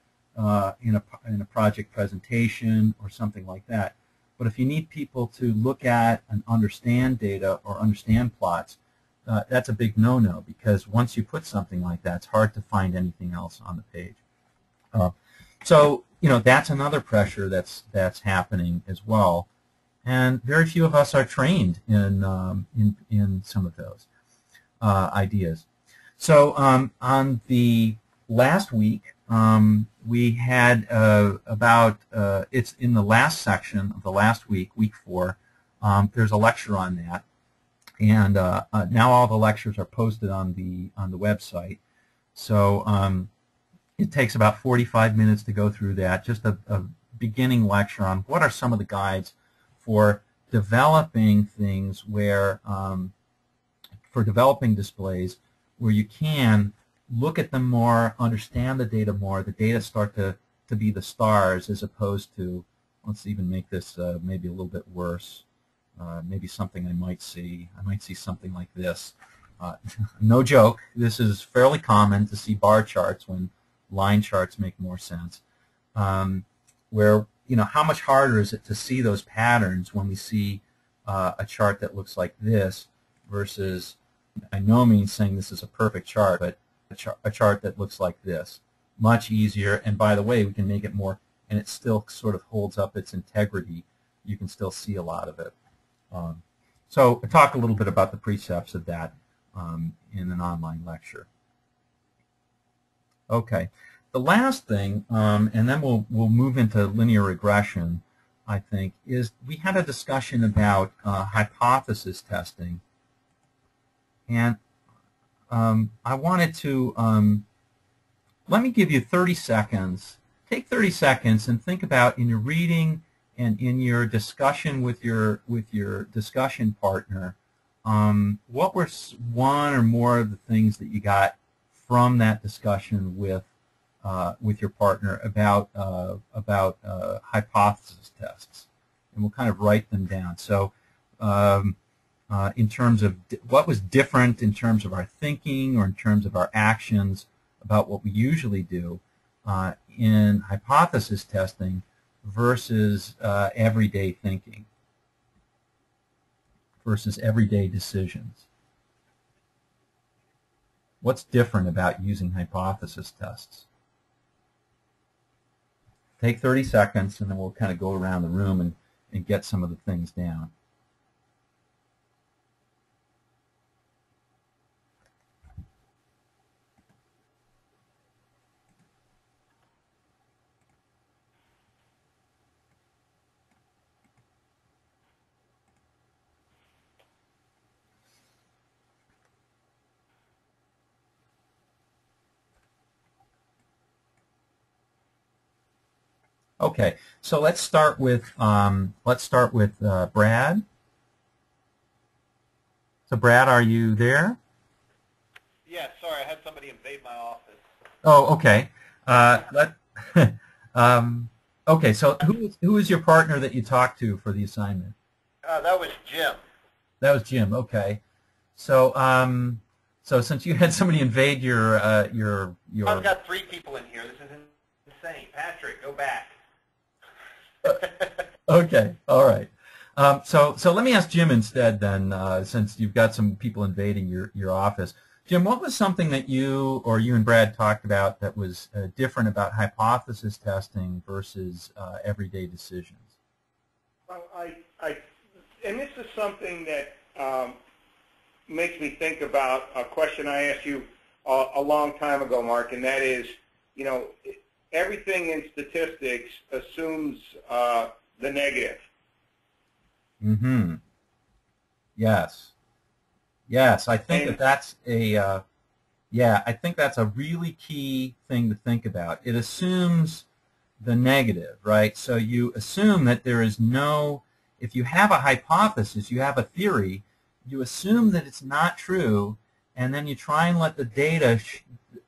project presentation or something like that. But if you need people to look at and understand data or understand plots, that's a big no-no, because once you put something like that, it's hard to find anything else on the page. So that's another pressure that's happening as well, and very few of us are trained in some of those ideas. So on the last week, we had it's in the last section of the last week, week 4. There's a lecture on that, and now all the lectures are posted on the website. So it takes about 45 minutes to go through that. Just a beginning lecture on what are some of the guides for developing things where, for developing displays where you can look at them more, understand the data more. The data start to be the stars, as opposed to, let's even make this maybe a little bit worse. Maybe something I might see something like this. No joke, this is fairly common to see bar charts when line charts make more sense. Where, how much harder is it to see those patterns when we see a chart that looks like this versus, by no means saying this is a perfect chart, but a chart that looks like this. Much easier, and by the way, we can make it more, and it still sort of holds up its integrity. You can still see a lot of it. So I'll talk a little bit about the precepts of that in an online lecture. Okay, the last thing, and then we'll move into linear regression, I think, is we had a discussion about hypothesis testing, and I wanted to let me give you 30 seconds. Take 30 seconds and think about, in your reading and in your discussion with your discussion partner, what were one or more of the things that you got from that discussion with your partner about hypothesis tests, and we'll kind of write them down. So in terms of what was different in terms of our thinking or in terms of our actions about what we usually do in hypothesis testing versus everyday thinking, versus everyday decisions. What's different about using hypothesis tests? Take 30 seconds, and then we'll kind of go around the room and get some of the things down. Okay, so let's start with Brad. So Brad, are you there? Yeah, sorry, I had somebody invade my office. Oh, okay. Okay, so who is your partner that you talked to for the assignment? That was Jim. That was Jim. Okay. So so since you had somebody invade your I've got 3 people in here. This is insane. Patrick, go back. Okay. All right. So let me ask Jim instead then, since you've got some people invading your office. Jim, what was something that you and Brad talked about that was different about hypothesis testing versus everyday decisions? Well, and this is something that makes me think about a question I asked you a long time ago, Mark, and that is, you know, everything in statistics assumes the negative. Mm-hmm. Yes. Yes, I think that's a I think that's a really key thing to think about. It assumes the negative, right? So you assume that there is no, if you have a hypothesis, you have a theory, you assume that it's not true, and then you try and let the data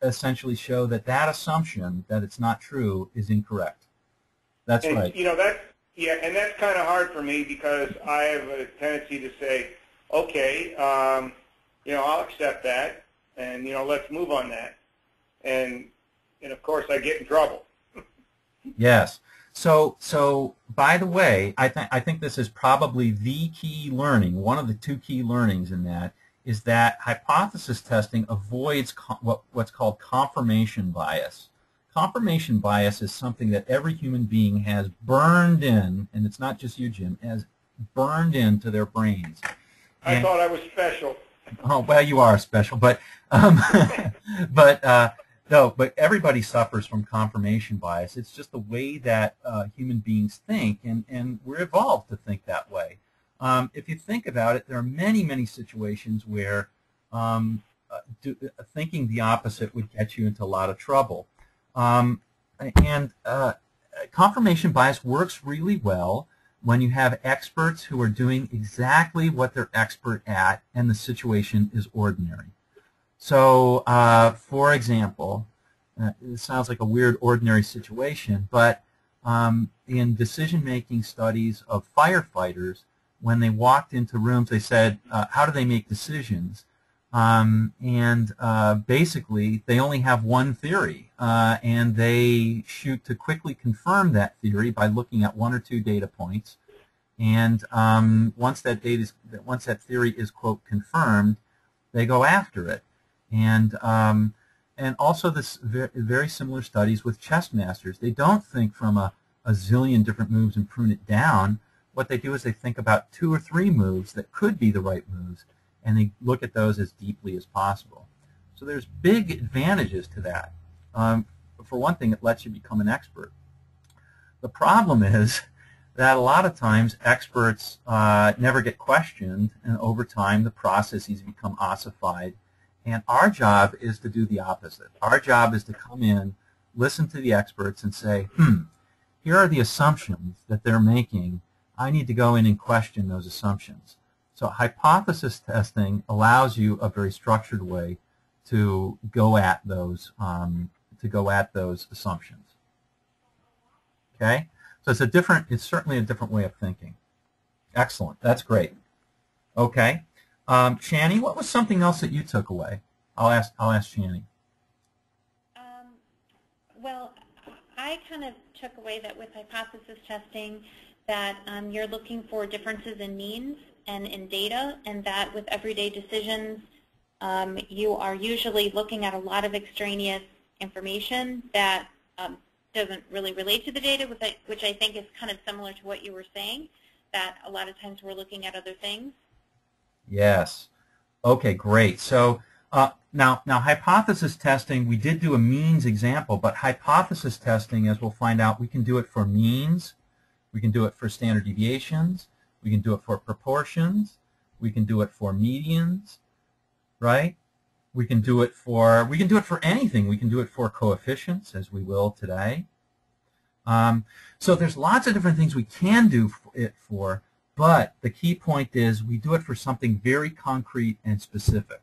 essentially show that that assumption, that it's not true, is incorrect. That's right. You know, and that's kind of hard for me because I have a tendency to say, okay, you know, I'll accept that, and, you know, let's move on that. And of course, I get in trouble. Yes. So by the way, I think this is probably the key learning, one of the 2 key learnings in that, is that hypothesis testing avoids what's called confirmation bias. Confirmation bias is something that every human being has burned in, and it's not just you, Jim, has burned into their brains. I thought I was special. Oh, well, you are special, but but everybody suffers from confirmation bias. It's just the way that human beings think, and we're evolved to think that way. If you think about it, there are many, many situations where thinking the opposite would get you into a lot of trouble. Confirmation bias works really well when you have experts who are doing exactly what they're expert at and the situation is ordinary. So, for example, it sounds like a weird ordinary situation, but in decision-making studies of firefighters, when they walked into rooms, they said, how do they make decisions? Basically, they only have one theory, and they shoot to quickly confirm that theory by looking at 1 or 2 data points. And once that theory is, quote, confirmed, they go after it. And also this very similar studies with chess masters. They don't think from a zillion different moves and prune it down. What they do is they think about 2 or 3 moves that could be the right moves, and they look at those as deeply as possible. So there's big advantages to that. For one thing, it lets you become an expert. The problem is that a lot of times experts never get questioned, and over time the processes become ossified. And our job is to do the opposite. Our job is to come in, listen to the experts, and say, here are the assumptions that they're making. I need to go in and question those assumptions. So hypothesis testing allows you a very structured way to go at those assumptions. Okay, so it's certainly a different way of thinking. Excellent, that's great. Okay, Shani, what was something else that you took away? I'll ask Shani. Well, I kind of took away that with hypothesis testing that you're looking for differences in means and in data, and that with everyday decisions, you are usually looking at a lot of extraneous information that doesn't really relate to the data, which I think is kind of similar to what you were saying, that a lot of times we're looking at other things. Yes. Okay, great. So now hypothesis testing, we did do a means example, but hypothesis testing, as we'll find out, we can do it for means, we can do it for standard deviations, we can do it for proportions, we can do it for medians, right? We can do it for anything. We can do it for coefficients, as we will today. So there's lots of different things we can do it for, but the key point is we do it for something very concrete and specific.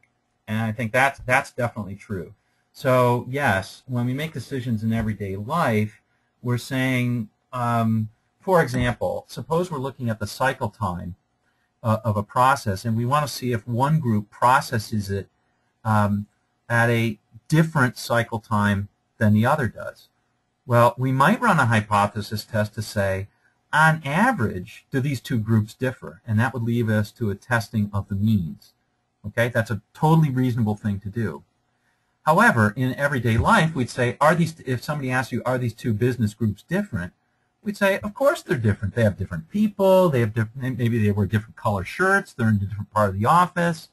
And I think that's definitely true. So yes, when we make decisions in everyday life, we're saying, for example, suppose we're looking at the cycle time of a process, and we want to see if one group processes it at a different cycle time than the other does. Well, we might run a hypothesis test to say, on average, do these two groups differ? And that would lead us to a testing of the means. Okay, that's a totally reasonable thing to do. However, in everyday life, we'd say, if somebody asks you, are these two business groups different? We'd say, of course they're different. They have different people. They have maybe they wear different color shirts. They're in a different part of the office.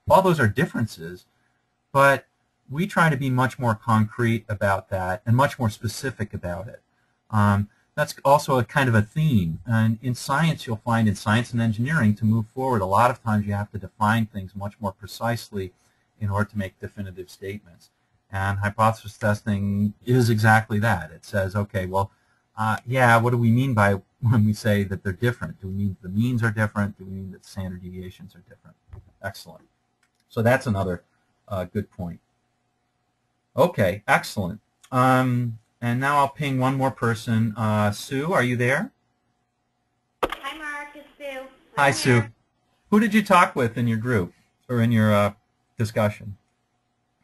All those are differences. But we try to be much more concrete about that and much more specific about it. That's also a kind of a theme. And in science, you'll find in science and engineering, to move forward, a lot of times you have to define things much more precisely in order to make definitive statements. And hypothesis testing is exactly that. It says, okay, well, yeah, what do we mean by when we say that they're different? Do we mean the means are different? Do we mean that standard deviations are different? Excellent. So that's another good point. Okay, excellent. And now I'll ping one more person. Sue, are you there? Hi, Mark. It's Sue. Hi, Sue. Who did you talk with in your group or in your discussion?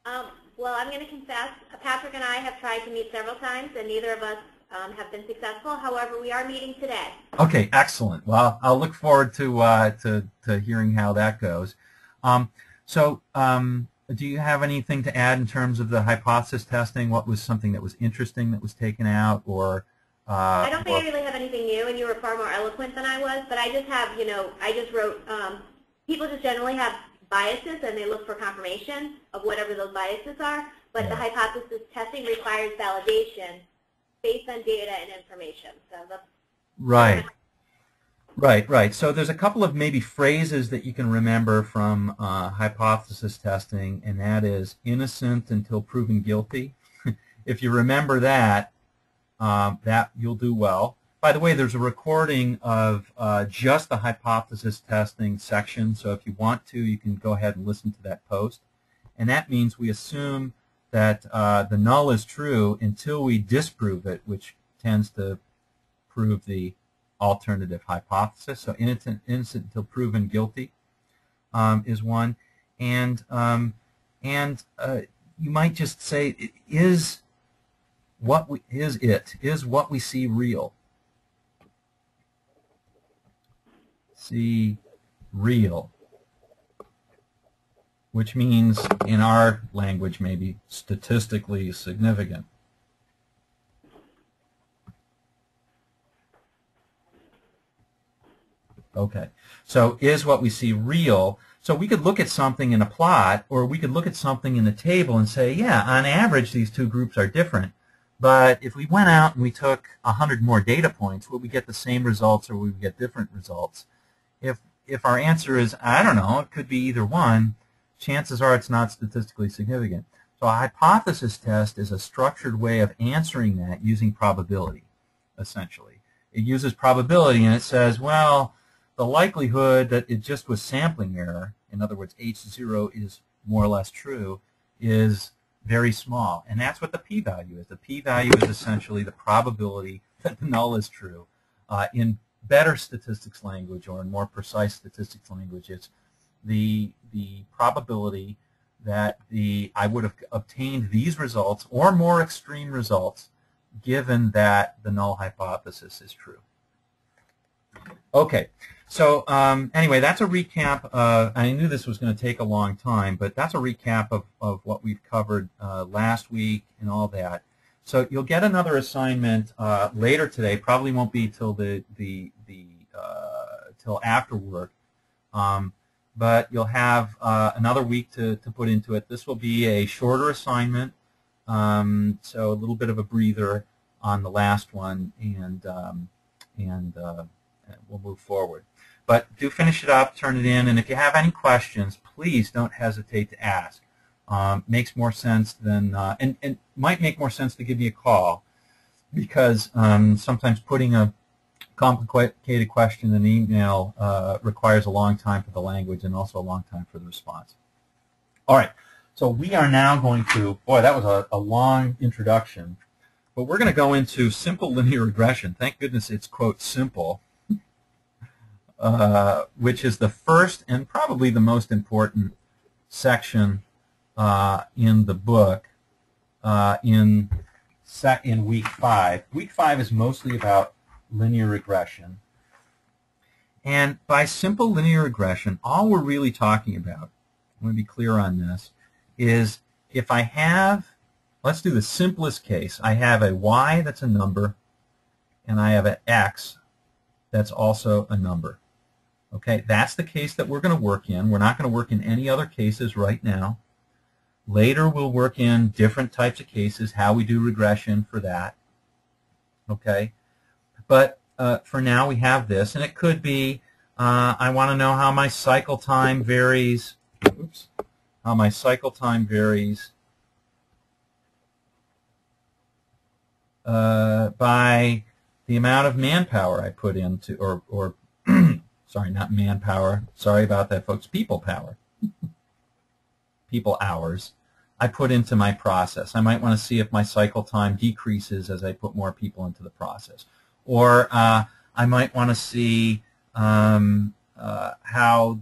Well, I'm going to confess, Patrick and I have tried to meet several times, and neither of us have been successful. However, we are meeting today. Okay, excellent. Well, I'll look forward to hearing how that goes. Do you have anything to add in terms of the hypothesis testing? What was something that was interesting that was taken out, or? I don't think I really have anything new, and you were far more eloquent than I was. But I just have, I just wrote. People just generally have biases, and they look for confirmation of whatever those biases are. But the hypothesis testing requires validation based on data and information. So that's right. Right. So there's a couple of maybe phrases that you can remember from hypothesis testing, and that is innocent until proven guilty. If you remember that, that you'll do well. By the way, there's a recording of just the hypothesis testing section, so if you want to, you can go ahead and listen to that post. And that means we assume that the null is true until we disprove it, which tends to prove the alternative hypothesis. So innocent until proven guilty is one. And you might just say, is what we see real? See real, which means in our language maybe statistically significant. Okay, so is what we see real? So we could look at something in a plot, or we could look at something in the table and say, yeah, on average these two groups are different. But if we went out and we took 100 more data points, would we get the same results or would we get different results? If our answer is, I don't know, it could be either one, chances are it's not statistically significant. So a hypothesis test is a structured way of answering that using probability, essentially. It uses probability and it says, well, the likelihood that it just was sampling error, in other words, H0 is more or less true, is very small. And that's what the p-value is. The p-value is essentially the probability that the null is true. In better statistics language, or in more precise statistics language, it's the probability that I would have obtained these results or more extreme results given that the null hypothesis is true. Okay, so anyway, that's a recap. I knew this was going to take a long time, but that's a recap of what we've covered last week and all that. So you'll get another assignment later today. Probably won't be till till after work, but you'll have another week to put into it. This will be a shorter assignment, so a little bit of a breather on the last one, and we'll move forward. But do finish it up, turn it in, and if you have any questions, please don't hesitate to ask. Makes more sense than, and might make more sense to give me a call. because sometimes putting a complicated question in an email requires a long time for the language and also a long time for the response. All right, so we are now going to, boy, that was a long introduction, but we're going to go into simple linear regression. Thank goodness it's, quote, simple, which is the first and probably the most important section in the book in week 5. Week 5 is mostly about linear regression. And by simple linear regression, all we're really talking about, I want to be clear on this, is if I have, let's do the simplest case. I have a y that's a number, and I have an x that's also a number. Okay, that's the case that we're going to work in. We're not going to work in any other cases right now. Later we'll work in different types of cases, how we do regression for that. Okay, but for now we have this, and it could be I want to know how my cycle time varies. Oops, how my cycle time varies by the amount of manpower I put into, or sorry, not manpower. Sorry about that, folks. People power. People hours I put into my process. I might want to see if my cycle time decreases as I put more people into the process. Or I might want to see how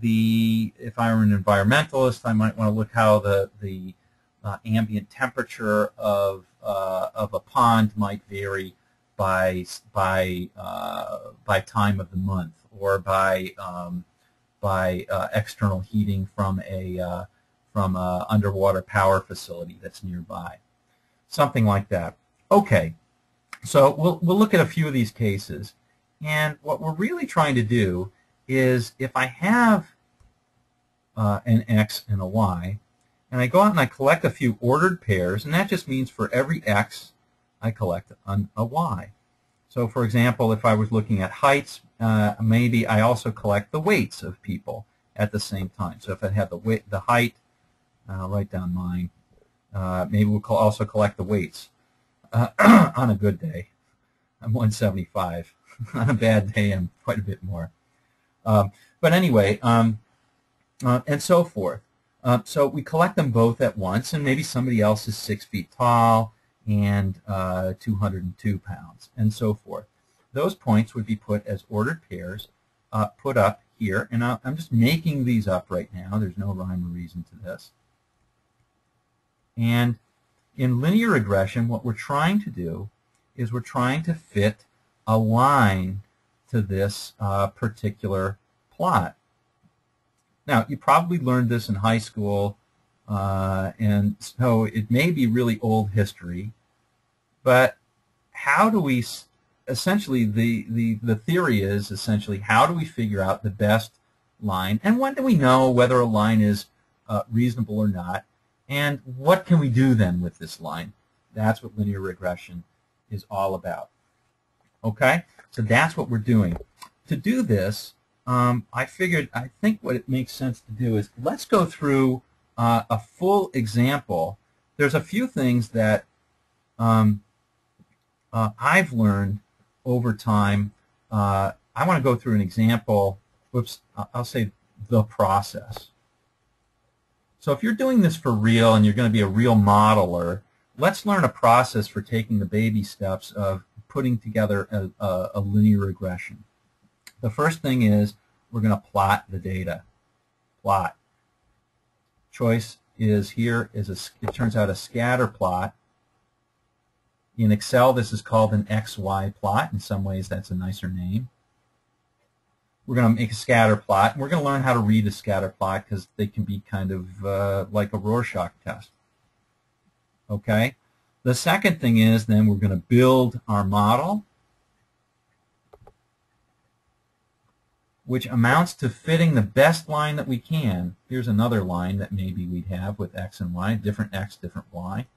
if I were an environmentalist, I might want to look how the ambient temperature of a pond might vary by time of the month, or by external heating from a underwater power facility that's nearby, something like that. Okay, so we'll look at a few of these cases, and what we're really trying to do is, if I have an x and a y, and I go out and I collect a few ordered pairs, and that just means for every x I collect a y. So for example, if I was looking at heights, maybe I also collect the weights of people at the same time. So if I have the height, I'll write down mine. Maybe we'll also collect the weights. On a good day, I'm 175. On a bad day, I'm quite a bit more. But anyway, and so forth. So we collect them both at once, and maybe somebody else is 6 feet tall and 202 pounds, and so forth. Those points would be put as ordered pairs, put up here, and I'm just making these up right now. There's no rhyme or reason to this. And in linear regression, what we're trying to do is we're trying to fit a line to this particular plot. Now, you probably learned this in high school, and so it may be really old history, but how do we, essentially, the theory is essentially, how do we figure out the best line, and when do we know whether a line is reasonable or not, and what can we do then with this line? That's what linear regression is all about. Okay, so that's what we're doing. To do this, I think what it makes sense to do is, let's go through a full example. There's a few things that I've learned over time. I want to go through an example. Whoops, I'll say the process. So if you're doing this for real and you're going to be a real modeler, let's learn a process for taking the baby steps of putting together a linear regression. The first thing is we're going to plot the data. Plot. Choice is here is it turns out a scatter plot. In Excel, this is called an XY plot. In some ways, that's a nicer name. We're going to make a scatter plot, and we're going to learn how to read a scatter plot because they can be kind of like a Rorschach test. Okay? The second thing is then we're going to build our model, which amounts to fitting the best line that we can. Here's another line that maybe we'd have with X and Y, different X, different Y.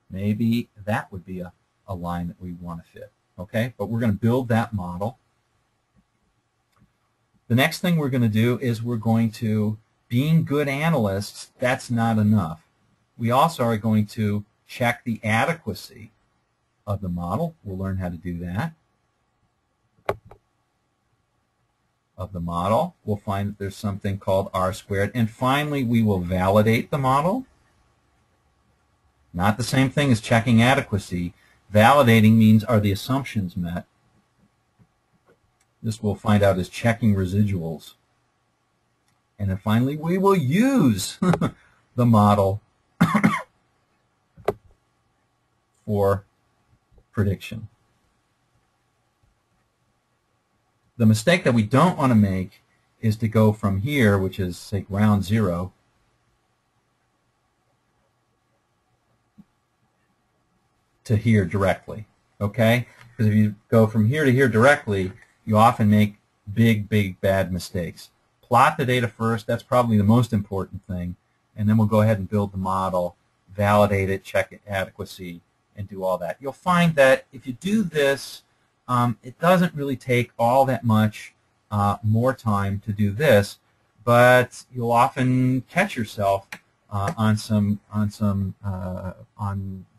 Maybe that would be a line that we want to fit. Okay? But we're going to build that model. The next thing we're going to do is we're going to, being good analysts, that's not enough. We also are going to check the adequacy of the model. We'll learn how to do that. Of the model, we'll find that there's something called R squared. And finally, we will validate the model. Not the same thing as checking adequacy. Validating means, are the assumptions met? This we'll find out is checking residuals. And then finally, we will use the model for prediction. The mistake that we don't want to make is to go from here, which is, say, ground zero, to here directly, okay? Because if you go from here to here directly, you often make big, big, bad mistakes. Plot the data first. That's probably the most important thing. And then we'll go ahead and build the model, validate it, check adequacy, and do all that. You'll find that if you do this, it doesn't really take all that much more time to do this, but you'll often catch yourself on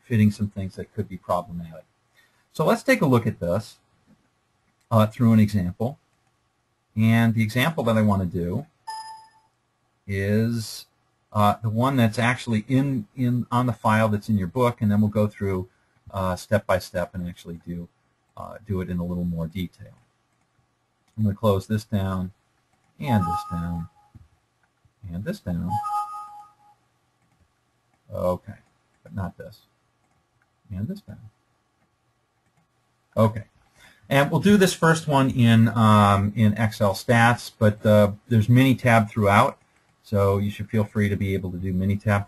fitting some things that could be problematic. So let's take a look at this through an example. And the example that I want to do is the one that's actually on the file that's in your book, and then we'll go through step by step and actually do it in a little more detail. I'm going to close this down, and this down, and this down. Okay, but not this. And this down. Okay. And we'll do this first one in Excel Stats, but there's Minitab throughout, so you should feel free to be able to do Minitab.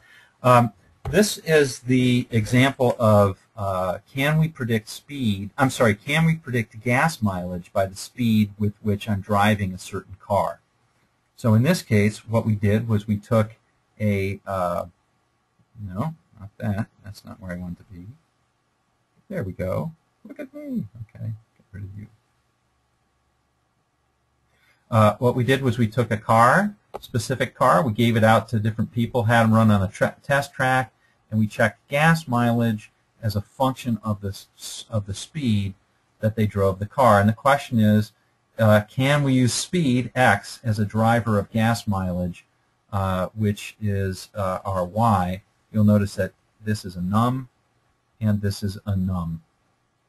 This is the example of can we predict speed? I'm sorry, can we predict gas mileage by the speed with which I'm driving a certain car? So in this case, what we did was we took a no, not that. That's not where I want to be. There we go. Look at me. Okay. Of you. What we did was we took a car, specific car, we gave it out to different people, had them run on a test track, and we checked gas mileage as a function of the speed that they drove the car. And the question is, can we use speed, x, as a driver of gas mileage, which is our y? You'll notice that this is a num, and this is a num.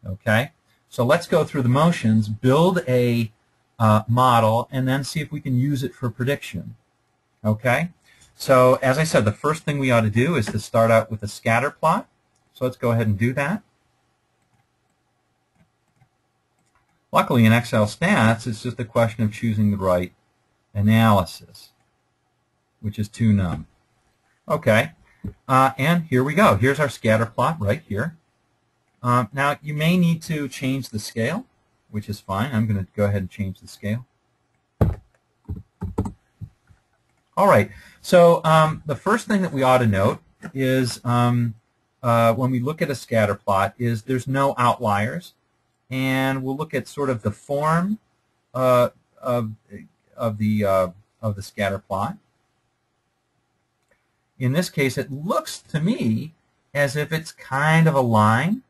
Okay? So let's go through the motions, build a model, and then see if we can use it for prediction. Okay? So as I said, the first thing we ought to do is to start out with a scatter plot. So let's go ahead and do that. Luckily in Excel Stats, it's just a question of choosing the right analysis, which is 2num. Okay, and here we go. Here's our scatter plot right here. Now, you may need to change the scale, which is fine. I'm going to go ahead and change the scale. All right, so the first thing that we ought to note is when we look at a scatter plot is there's no outliers, and we'll look at sort of the form of the scatter plot. In this case, it looks to me as if it's kind of a line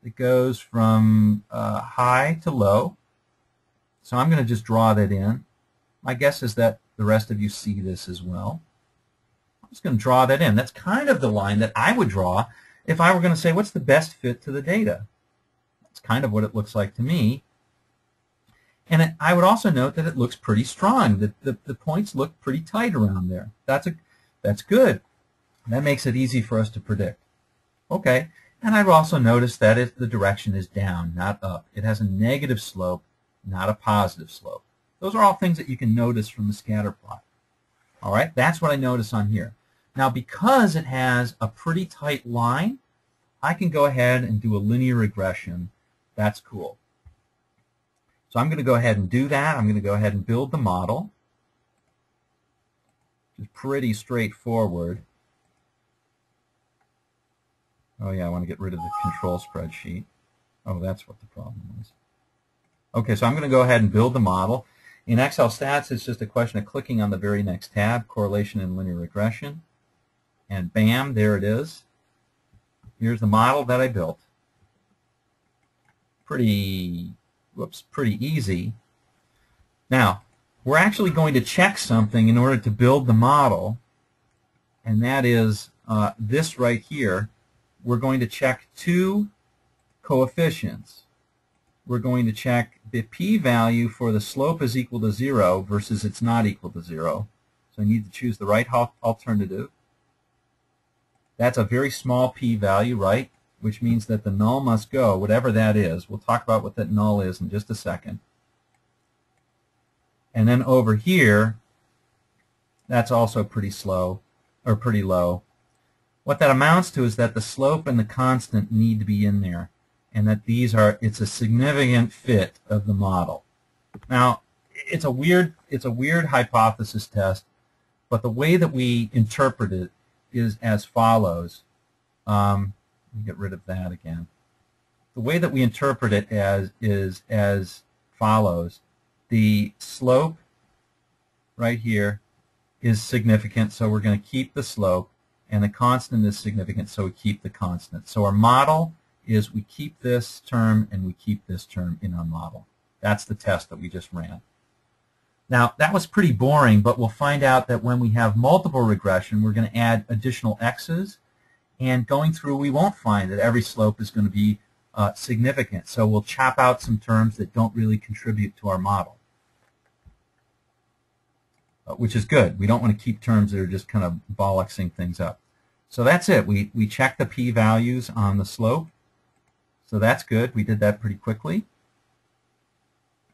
that goes from high to low. So I'm going to just draw that in. My guess is that the rest of you see this as well. I'm just going to draw that in. That's kind of the line that I would draw if I were going to say what's the best fit to the data. That's kind of what it looks like to me. And I would also note that it looks pretty strong. The points look pretty tight around there. That's good. That makes it easy for us to predict. Okay. And I've also noticed that the direction is down, not up. It has a negative slope, not a positive slope. Those are all things that you can notice from the scatter plot. All right, that's what I notice on here. Now, because it has a pretty tight line, I can go ahead and do a linear regression. That's cool. So I'm going to go ahead and do that. I'm going to go ahead and build the model. It's pretty straightforward. Oh yeah, I want to get rid of the control spreadsheet. Oh, that's what the problem is. Okay, so I'm going to go ahead and build the model. In Excel Stats, it's just a question of clicking on the very next tab, Correlation and Linear Regression. And bam, there it is. Here's the model that I built. pretty easy. Now, we're actually going to check something in order to build the model, and that is this right here. We're going to check two coefficients. We're going to check the p-value for the slope is equal to 0 versus it's not equal to 0. So I need to choose the right alternative. That's a very small p-value, right? Which means that the null must go, whatever that is. We'll talk about what that null is in just a second. And then over here, that's also pretty slow, or pretty low. What that amounts to is that the slope and the constant need to be in there, and that it's a significant fit of the model. Now, it's a weird hypothesis test, but the way that we interpret it is as follows. Let me get rid of that again. The way that we interpret it is as follows. The slope right here is significant, so we're going to keep the slope, and the constant is significant, so we keep the constant. So our model is we keep this term and we keep this term in our model. That's the test that we just ran. Now, that was pretty boring, but we'll find out that when we have multiple regression, we're going to add additional x's, and going through, we won't find that every slope is going to be significant. So we'll chop out some terms that don't really contribute to our model, which is good. We don't want to keep terms that are just kind of bollocksing things up. So that's it. We check the p-values on the slope. So that's good. We did that pretty quickly.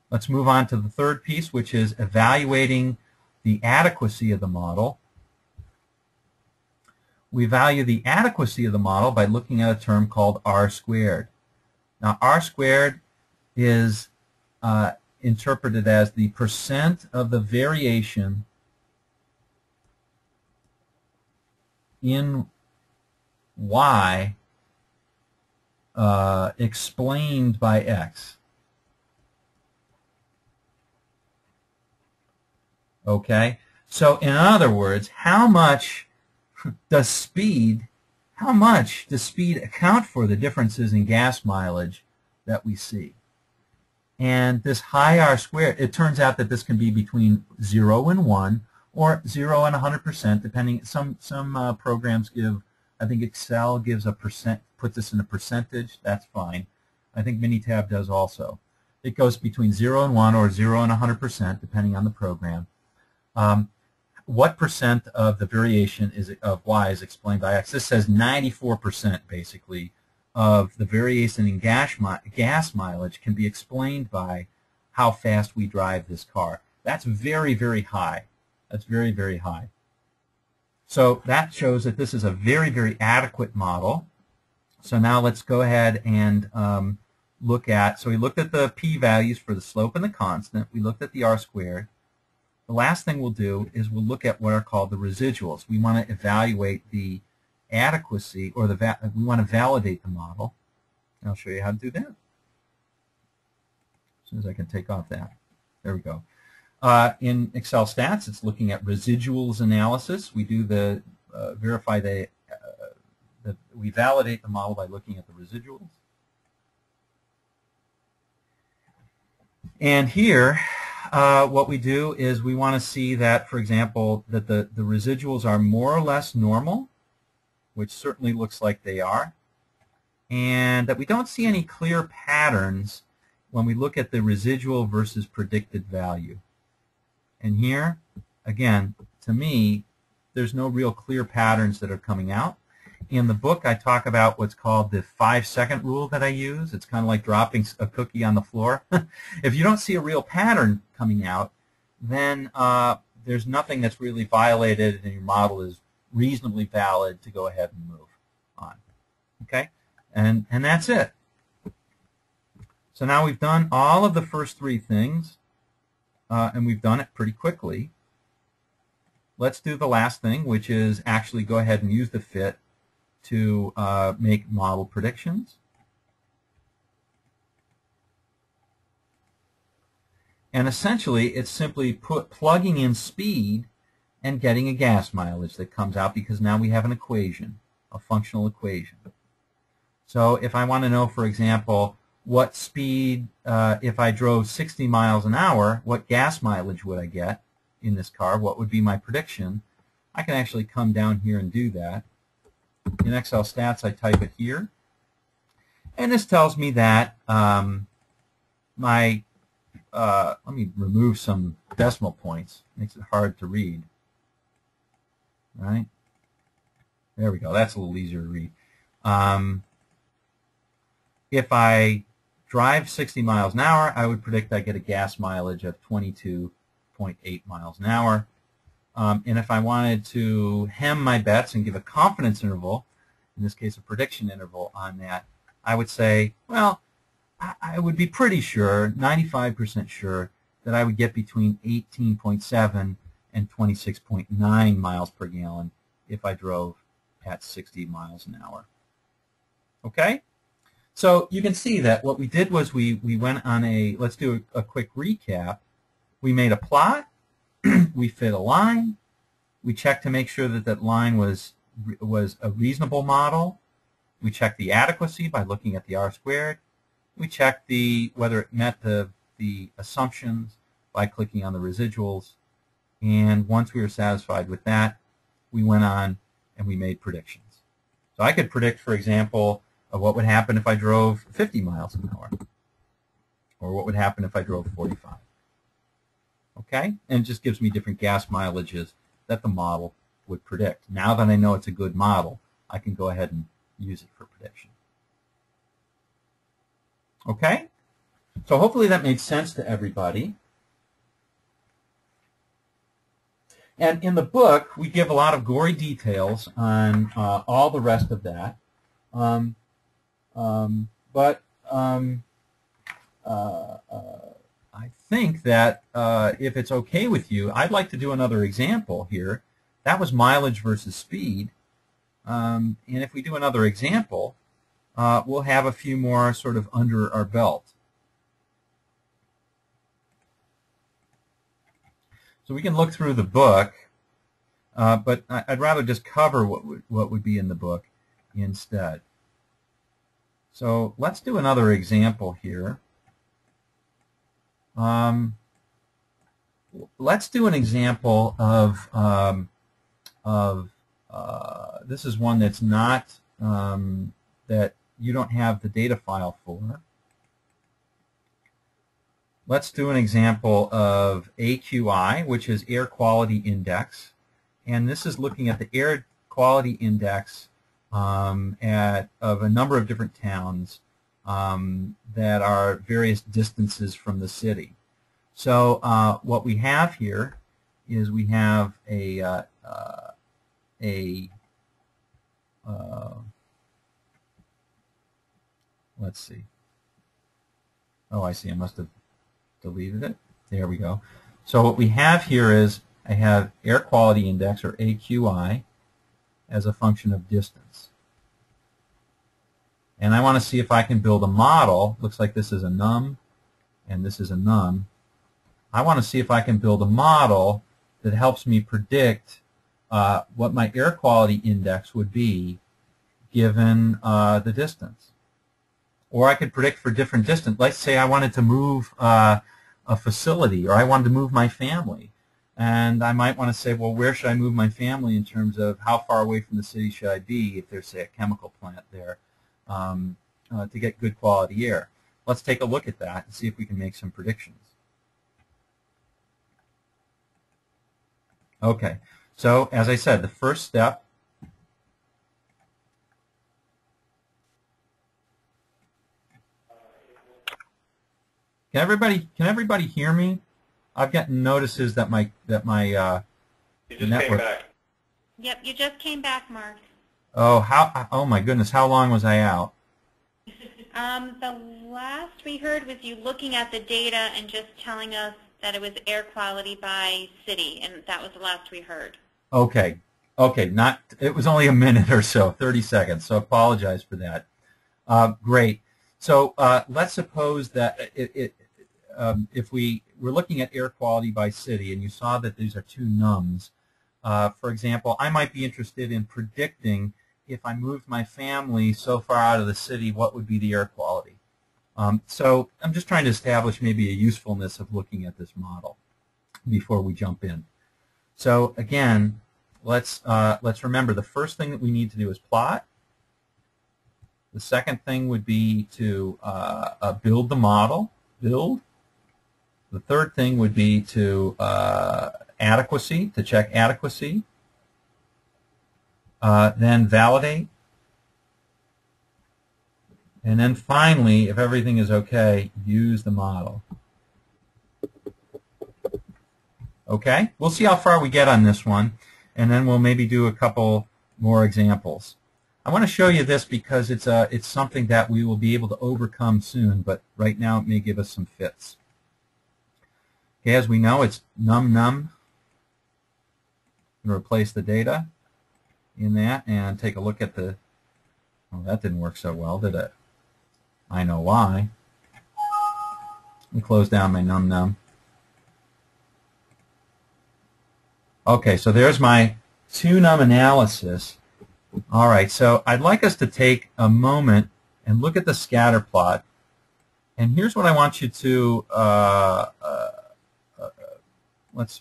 Let's move on to the third piece, which is evaluating the adequacy of the model. We value the adequacy of the model by looking at a term called r squared. Now, r squared is interpreted as the percent of the variation in y explained by x. Okay? So, in other words, how much does speed account for the differences in gas mileage that we see? And this high r squared, it turns out that this can be between 0 and 1, or 0 and 100%, depending. Some programs give, I think Excel gives a percent, puts this in a percentage. That's fine. I think Minitab does also. It goes between 0 and 1, or 0 and 100%, depending on the program. What percent of the variation of y is explained by x? This says 94% basically of the variation in gas mileage can be explained by how fast we drive this car. That's very, very high. That's very, very high. So that shows that this is a very, very adequate model. So now let's go ahead and look at, so we looked at the p-values for the slope and the constant. We looked at the r squared. The last thing we'll do is we'll look at what are called the residuals. We want to evaluate the adequacy, or we want to validate the model. I'll show you how to do that. As soon as I can take off that. There we go. In Excel Stats, it's looking at residuals analysis. We do the we validate the model by looking at the residuals. And here, what we do is we want to see that, for example, that the residuals are more or less normal, which certainly looks like they are, and that we don't see any clear patterns when we look at the residual versus predicted value. And here, again, to me, there's no real clear patterns that are coming out. In the book, I talk about what's called the 5-second rule that I use. It's kind of like dropping a cookie on the floor. If you don't see a real pattern coming out, then there's nothing that's really violated, and your model is reasonably valid to go ahead and move on. Okay? And that's it. So now we've done all of the first three things, and we've done it pretty quickly. Let's do the last thing, which is actually go ahead and use the fit to make model predictions. And essentially, it's simply plugging in speed and getting a gas mileage that comes out, because now we have an equation, a functional equation. So if I want to know, for example, what speed, if I drove 60 miles an hour, what gas mileage would I get in this car? What would be my prediction? I can actually come down here and do that. In Excel Stats, I type it here. And this tells me that let me remove some decimal points. Makes it hard to read. Right? There we go. That's a little easier to read. If I drive 60 miles an hour, I would predict I get a gas mileage of 22.8 miles an hour. And if I wanted to hem my bets and give a confidence interval, in this case a prediction interval on that, I would say, well, I would be pretty sure, 95% sure, that I would get between 18.7 and 26.9 miles per gallon if I drove at 60 miles an hour. Okay? So you can see that what we did was we went on let's do a quick recap. We made a plot. We fit a line. We checked to make sure that that line was a reasonable model. We checked the adequacy by looking at the R-squared. We checked whether it met the assumptions by clicking on the residuals. And once we were satisfied with that, we went on and we made predictions. So I could predict, for example, what would happen if I drove 50 miles an hour, or what would happen if I drove 45. Okay? And it just gives me different gas mileages that the model would predict. Now that I know it's a good model, I can go ahead and use it for prediction. Okay? So hopefully that made sense to everybody. And in the book, we give a lot of gory details on all the rest of that. I think that if it's okay with you, I'd like to do another example here. That was mileage versus speed. And if we do another example, we'll have a few more sort of under our belt. So we can look through the book, but I'd rather just cover what would be in the book instead. So let's do another example here. Let's do an example of this is one that's not that you don't have the data file for. Let's do an example of AQI, which is Air Quality Index, and this is looking at the air quality index of a number of different towns that are various distances from the city. So what we have here is we have let's see. Oh, I see. I must have deleted it. There we go. So what we have here is I have air quality index, or AQI, as a function of distance. And I want to see if I can build a model. Looks like this is a num, and this is a num. I want to see if I can build a model that helps me predict what my air quality index would be given the distance. Or I could predict for different distance. Let's say I wanted to move a facility, or I wanted to move my family. And I might want to say, well, where should I move my family in terms of how far away from the city should I be if there's, say, a chemical plant there to get good quality air. Let's take a look at that and see if we can make some predictions. Okay, so as I said, the first step Can everybody hear me? I've gotten notices that my You just network. came back. Yep, you just came back, Mark. Oh my goodness, how long was I out? The last we heard was you looking at the data and just telling us that it was air quality by city, and that was the last we heard. Okay, it was only a minute or so, 30 seconds, so apologize for that. Great. So let's suppose that if we were looking at air quality by city, and you saw that these are two nums, for example, I might be interested in predicting if I moved my family so far out of the city, what would be the air quality? So I'm just trying to establish maybe a usefulness of looking at this model before we jump in. So again, let's remember the first thing that we need to do is plot. The second thing would be to build the model. Build. The third thing would be to adequacy, to check adequacy. Then validate. And then finally, if everything is okay, use the model. Okay? We'll see how far we get on this one, and then we'll maybe do a couple more examples. I want to show you this because it's something that we will be able to overcome soon, but right now it may give us some fits. Okay, as we know, it's num. I'm going to replace the data in that and take a look at the, well, that didn't work so well, did it? I know why. Let me close down my num. Okay, so there's my 2num analysis. All right, so I'd like us to take a moment and look at the scatter plot. And here's what I want you to,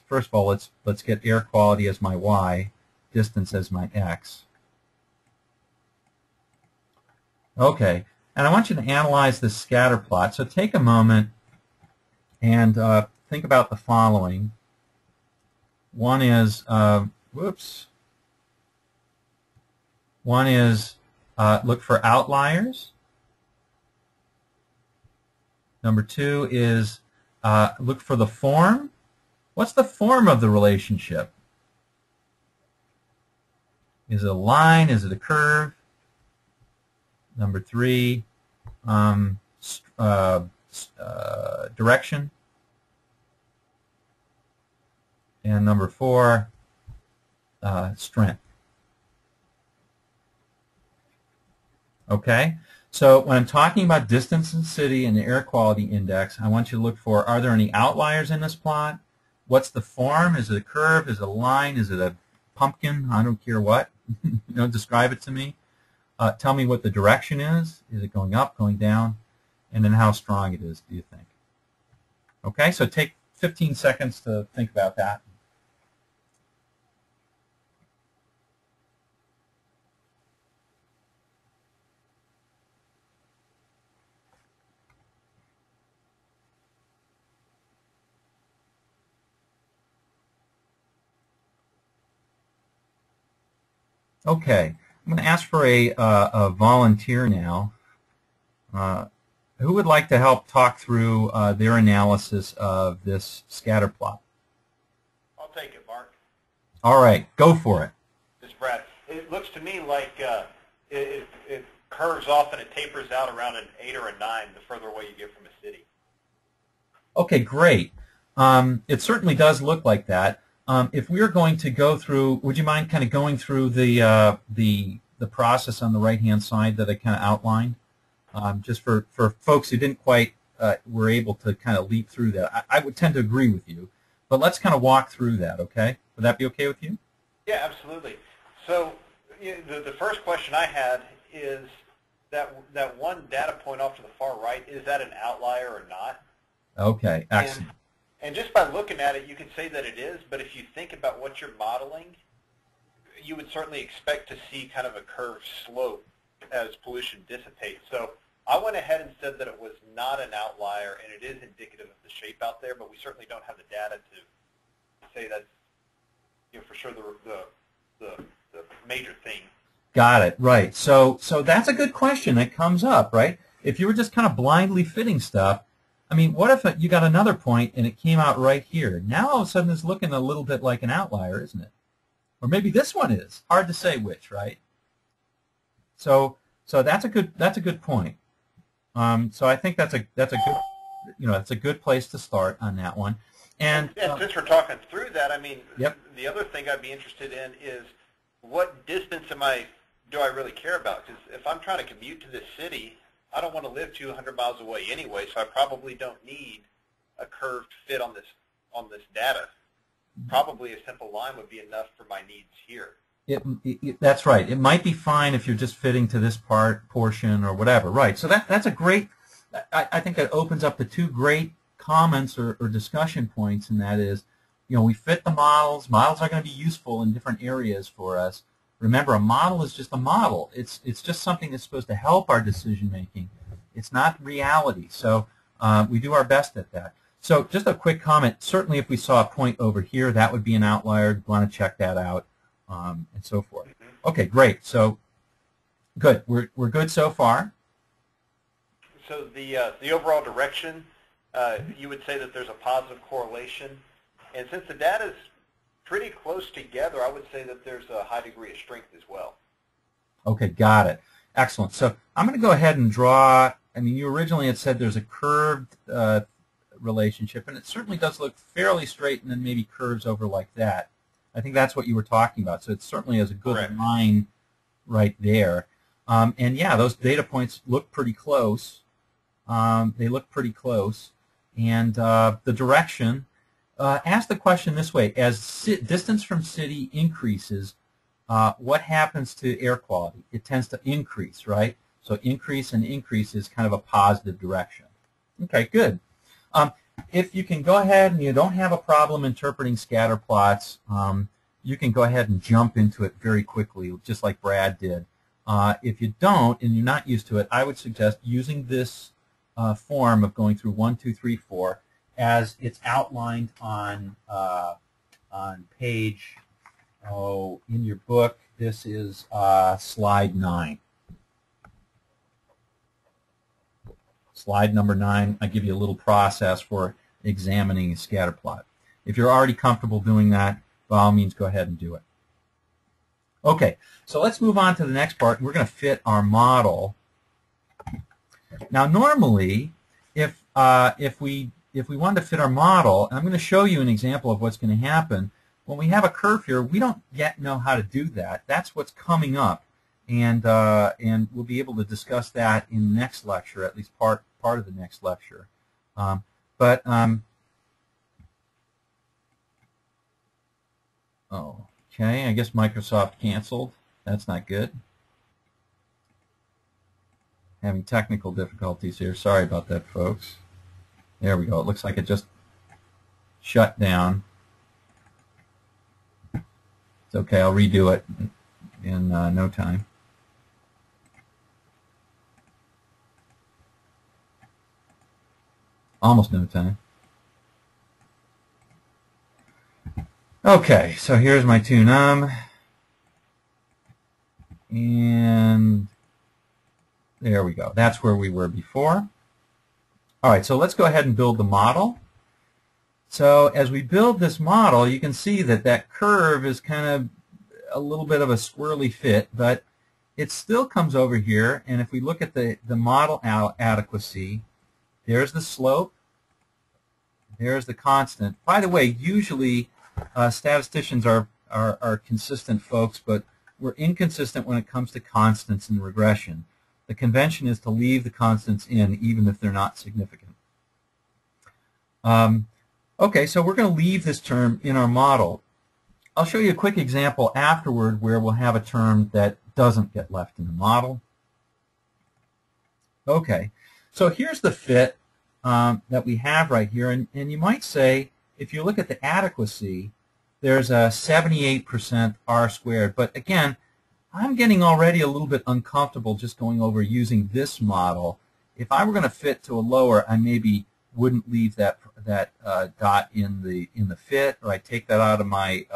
first of all, let's get air quality as my y, distance as my x. Okay, and I want you to analyze this scatter plot. So take a moment and think about the following. One is, One is look for outliers. Number two is look for the form. What's the form of the relationship? Is it a line? Is it a curve? Number three, direction. And number four, strength. Okay? So when I'm talking about distance in city and the air quality index, I want you to look for, are there any outliers in this plot? What's the form? Is it a curve? Is it a line? Is it a pumpkin? I don't care what. Describe it to me. Tell me what the direction is. Is it going up, going down? And then how strong it is, do you think? Okay, so take 15 seconds to think about that. Okay, I'm going to ask for a volunteer now. Who would like to help talk through their analysis of this scatter plot? I'll take it, Mark. All right, go for it. This is Brad. It looks to me like it curves off and it tapers out around an 8 or a 9 the further away you get from a city. Okay, great. It certainly does look like that. If we were going to go through, would you mind kind of going through the process on the right-hand side that I kind of outlined? Just for folks who didn't quite were able to kind of leap through that. I would tend to agree with you, but let's kind of walk through that, okay? Would that be okay with you? Yeah, absolutely. So the first question I had is that one data point off to the far right, is that an outlier or not? Okay, excellent. And just by looking at it, you can say that it is, but if you think about what you're modeling, you would certainly expect to see kind of a curved slope as pollution dissipates. So I went ahead and said that it was not an outlier, and it is indicative of the shape out there, but we certainly don't have the data to say that's, for sure the major thing. Got it, right. So that's a good question that comes up, right? If you were just kind of blindly fitting stuff, I mean, what if you got another point and it came out right here? Now all of a sudden it's looking a little bit like an outlier, isn't it? Or maybe this one is. Hard to say which, right? So that's a good point. So I think that's a good it's a good place to start on that one. And since we're talking through that, I mean, yep. The other thing I'd be interested in is what distance do I really care about? Because if I'm trying to commute to this city, I don't want to live 200 miles away anyway, so I probably don't need a curved fit on this data. Probably a simple line would be enough for my needs here. That's right. It might be fine if you're just fitting to this portion or whatever. Right. So that's a great I think that opens up the two great comments or discussion points, and that is, we fit the models. Models are going to be useful in different areas for us. Remember, a model is just a model. It's just something that's supposed to help our decision making. It's not reality. So we do our best at that. So just a quick comment. Certainly, if we saw a point over here, that would be an outlier. We'd want to check that out, and so forth. Okay, great. So good. We're good so far. So the overall direction, you would say that there's a positive correlation. And since the data is pretty close together, I would say that there's a high degree of strength as well. Okay, got it. Excellent. So I'm going to go ahead and draw. I mean, you originally had said there's a curved relationship, and it certainly does look fairly straight and then maybe curves over like that. I think that's what you were talking about. So it certainly has a good Correct. line right there. And yeah, those data points look pretty close. They look pretty close. And the direction, ask the question this way: as distance from city increases, what happens to air quality? It tends to increase, right? So increase and increase is kind of a positive direction. Okay, good. If you can go ahead and you don't have a problem interpreting scatter plots, you can go ahead and jump into it very quickly, just like Brad did. If you don't and you're not used to it, I would suggest using this form of going through 1, 2, 3, 4 as it's outlined on page, in your book. This is slide 9. Slide number 9, I give you a little process for examining a scatter plot. If you're already comfortable doing that, by all means, go ahead and do it. Okay, so let's move on to the next part. We're going to fit our model. Now, normally, if we wanted to fit our model, and I'm going to show you an example of what's going to happen. When we have a curve here, we don't yet know how to do that. That's what's coming up, and we'll be able to discuss that in the next lecture, at least part of the next lecture. Okay, I guess Microsoft canceled. That's not good. Having technical difficulties here. Sorry about that, folks. There we go. It looks like it just shut down. It's okay. I'll redo it in no time. Almost no time. Okay, so here's my 2num. And there we go. That's where we were before. All right, so let's go ahead and build the model. So as we build this model, you can see that that curve is kind of a little bit of a squirrely fit, but it still comes over here, and if we look at the model adequacy, there's the slope, there's the constant. By the way, usually statisticians are consistent folks, but we're inconsistent when it comes to constants in regression. The convention is to leave the constants in, even if they're not significant. Okay, so we're going to leave this term in our model. I'll show you a quick example afterward where we'll have a term that doesn't get left in the model. Okay, so here's the fit that we have right here, and you might say, if you look at the adequacy, there's a 78% R squared, but again, I'm getting already a little bit uncomfortable just going over using this model. If I were going to fit to a lower, I maybe wouldn't leave that dot in the fit, or I take that out of my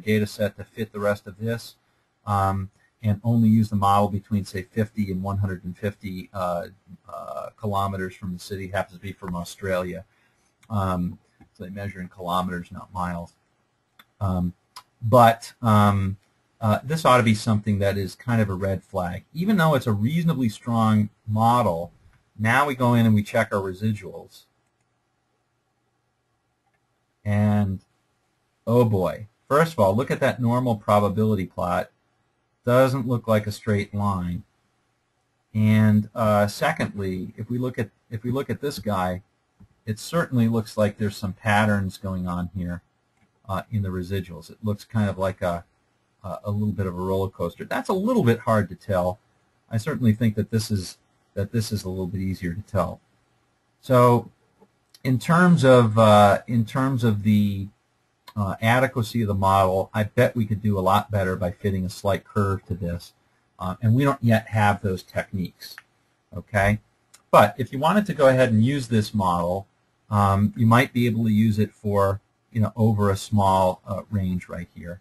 data set to fit the rest of this, and only use the model between, say, 50 and 150 kilometers from the city. It happens to be from Australia, so they measure in kilometers, not miles. This ought to be something that is kind of a red flag. Even though it's a reasonably strong model, now we go in and we check our residuals. And, oh boy. First of all, look at that normal probability plot. Doesn't look like a straight line. And secondly, if we look at this guy, it certainly looks like there's some patterns going on here in the residuals. It looks kind of like a little bit of a roller coaster. That's a little bit hard to tell. I certainly think that this is that this is a little bit easier to tell. So in terms of the adequacy of the model, I bet we could do a lot better by fitting a slight curve to this, and we don't yet have those techniques. Okay, but if you wanted to go ahead and use this model, you might be able to use it for over a small range right here,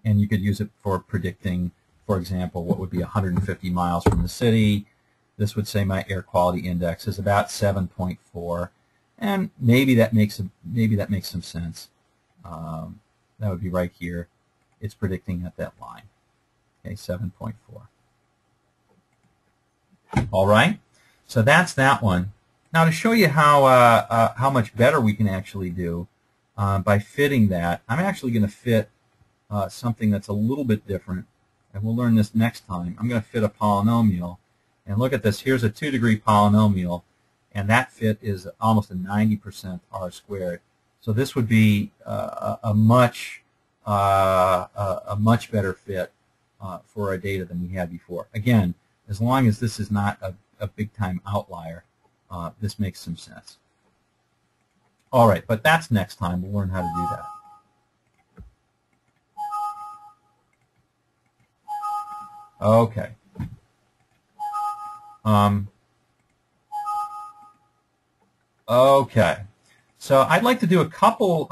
and you could use it for predicting, for example, what would be 150 miles from the city. This would say my air quality index is about 7.4. And maybe that makes some sense. That would be right here. It's predicting at that line. Okay, 7.4. All right. So that's that one. Now to show you how much better we can actually do by fitting that, I'm actually going to fit something that's a little bit different, and we'll learn this next time. I'm going to fit a polynomial, and look at this. Here's a 2-degree polynomial. And that fit is almost a 90% R squared. So this would be a much better fit for our data than we had before. Again, as long as this is not a big-time outlier, this makes some sense. All right, but that's next time. We'll learn how to do that. Okay. Okay, so I'd like to do a couple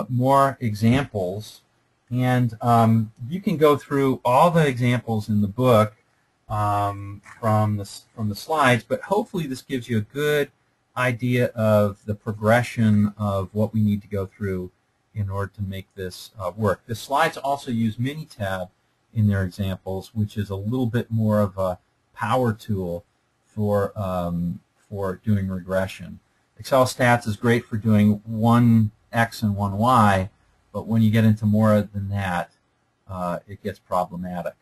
more examples, and you can go through all the examples in the book from the slides, but hopefully this gives you a good idea of the progression of what we need to go through in order to make this work. The slides also use Minitab in their examples, which is a little bit more of a power tool for doing regression. Excel stats is great for doing one X and one Y, but when you get into more than that, it gets problematic.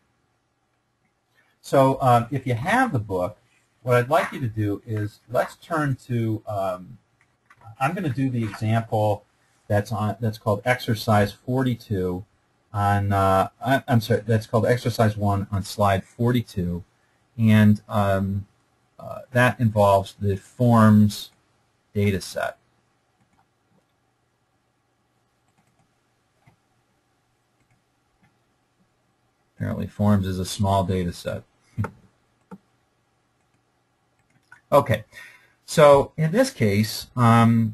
So if you have the book, what I'd like you to do is let's turn to, I'm going to do the example that's called exercise 42 on, I'm sorry, that's called exercise 1 on slide 42, and that involves the forms data set. Apparently forms is a small data set. Okay, so in this case,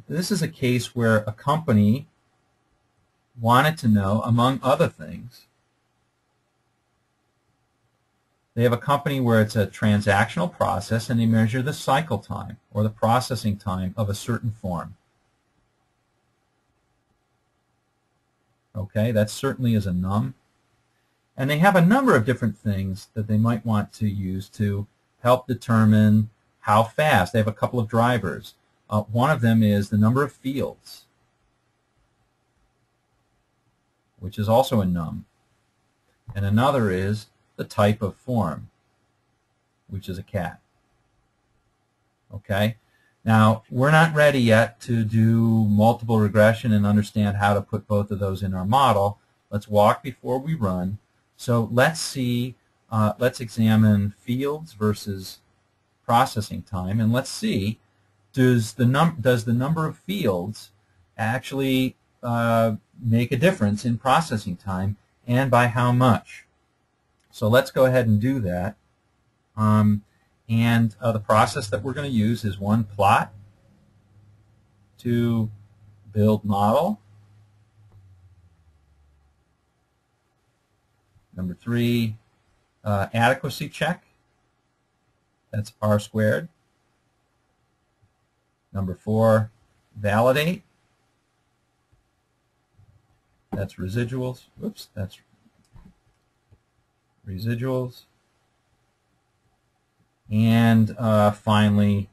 this is a case where a company wanted to know, among other things, they have a company where it's a transactional process and they measure the cycle time or the processing time of a certain form. Okay, that certainly is a num. And they have a number of different things that they might want to use to help determine how fast. They have a couple of drivers. One of them is the number of fields, which is also a num. And another is the type of form, which is a cat. Okay? Now, we're not ready yet to do multiple regression and understand how to put both of those in our model. Let's walk before we run. So let's see, let's examine fields versus processing time, and let's see, does the number of fields actually make a difference in processing time, and by how much? So let's go ahead and do that. The process that we're going to use is 1, plot, 2, build model, number 3, adequacy check. That's R squared. Number 4, validate. That's residuals. Oops, that's residuals. And finally,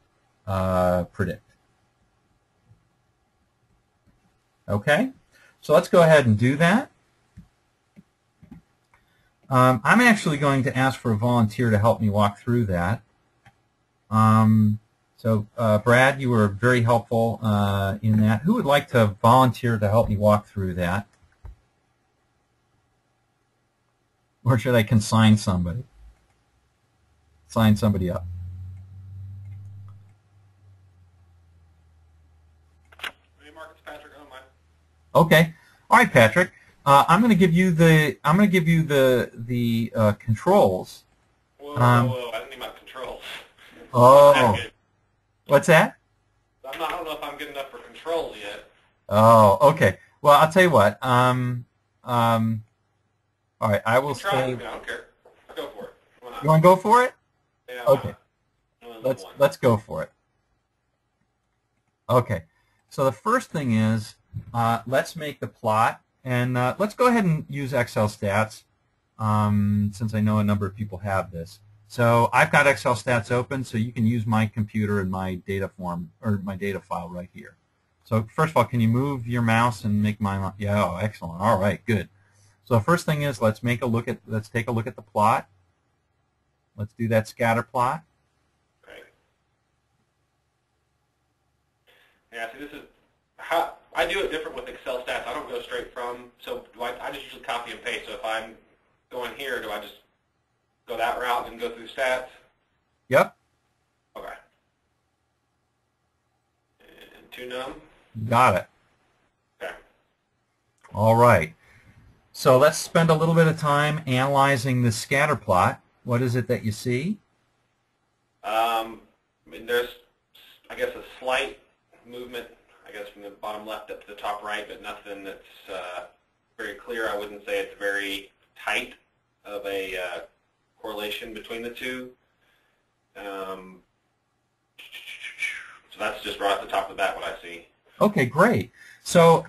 predict. Okay, so let's go ahead and do that. I'm actually going to ask for a volunteer to help me walk through that. Brad, you were very helpful in that. Who would like to volunteer to help me walk through that? Or should I consign somebody? sign somebody up. Hey, Mark, it's Patrick. Oh, my. Okay. All right, Patrick. I'm going to give you the controls. Whoa, whoa! I didn't need my controls. Oh. What's that? I don't know if I'm good enough for controls yet. Oh, okay. Well, I'll tell you what. All right, I will Try say. it. I don't care. I'll go for it. Why not? You want to go for it? Yeah, Okay. Let's go for it. Okay. So the first thing is, let's make the plot, and let's go ahead and use Excel stats, since I know a number of people have this. So I've got Excel stats open, so you can use my computer and my data form or my data file right here. So first of all, can you move your mouse and make my yeah? Oh, excellent. All right, good. So the first thing is let's take a look at the plot. Let's do that scatter plot. Okay. Yeah, see, this is how I do it different with Excel stats. I don't go straight from. So I just usually copy and paste. So if I'm going here, do I just go that route and go through stats? Yep. Okay. And to num. Got it. Okay. All right. So let's spend a little bit of time analyzing the scatter plot. What is it that you see? I mean, there's, I guess, a slight movement, I guess, from the bottom left up to the top right, but nothing that's very clear. I wouldn't say it's very tight of a correlation between the two. So that's just right off the top of that what I see. Okay, great. So,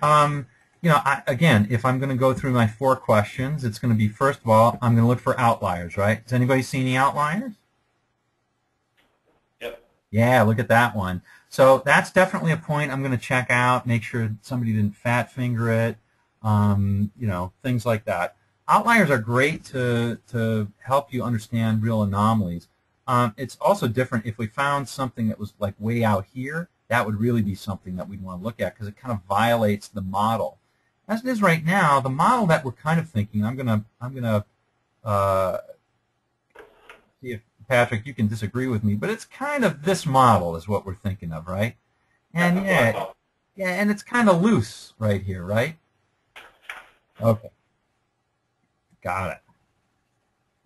you know, again, if I'm going to go through my 4 questions, it's going to be, first of all, I'm going to look for outliers, right? Does anybody see any outliers? Yep. Yeah, look at that one. So that's definitely a point I'm going to check out, make sure somebody didn't fat finger it, you know, things like that. Outliers are great to help you understand real anomalies. It's also different if we found something that was like way out here. That would really be something that we'd want to look at because it kind of violates the model. As it is right now, the model that we're kind of thinking, I'm gonna see if Patrick, you can disagree with me, but it's kind of this model is what we're thinking of, right? And yeah, and it's kind of loose right here, right? Okay, got it.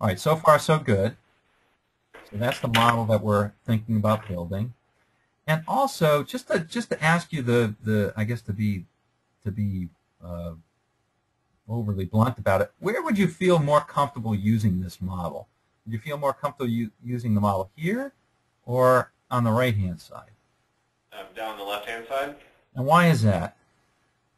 All right, so far so good. So that's the model that we're thinking about building. And also, just to ask you I guess to be overly blunt about it, where would you feel more comfortable using this model? Would you feel more comfortable using the model here or on the right-hand side? Down on the left-hand side. And why is that?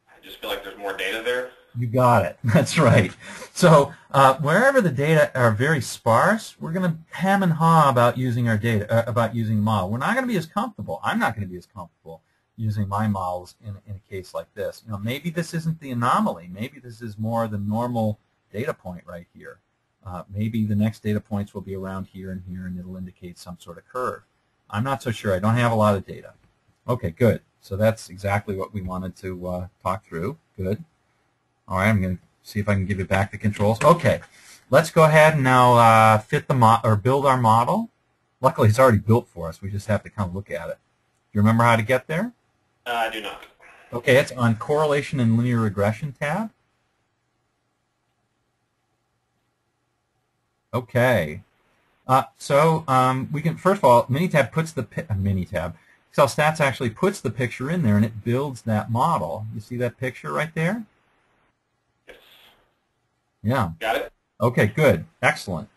I just feel like there's more data there. You got it. That's right. So wherever the data are very sparse, we're going to hem and haw about using our data, about using the model. We're not going to be as comfortable. I'm not going to be as comfortable using my models in a case like this. You know, maybe this isn't the anomaly. Maybe this is more the normal data point right here. Maybe the next data points will be around here, and it'll indicate some sort of curve. I'm not so sure. I don't have a lot of data. Okay, good. So that's exactly what we wanted to talk through. Good. All right, I'm going to see if I can give you back the controls. Okay, let's go ahead and now fit the build our model. Luckily, it's already built for us. We just have to kind of look at it. Do you remember how to get there? I do not. Okay, it's on Correlation and Linear Regression tab. Okay, so we can first of all, Minitab puts the Minitab. Excel Stats actually puts the picture in there, and it builds that model. You see that picture right there? Yes. Yeah. Got it. Okay, good, excellent.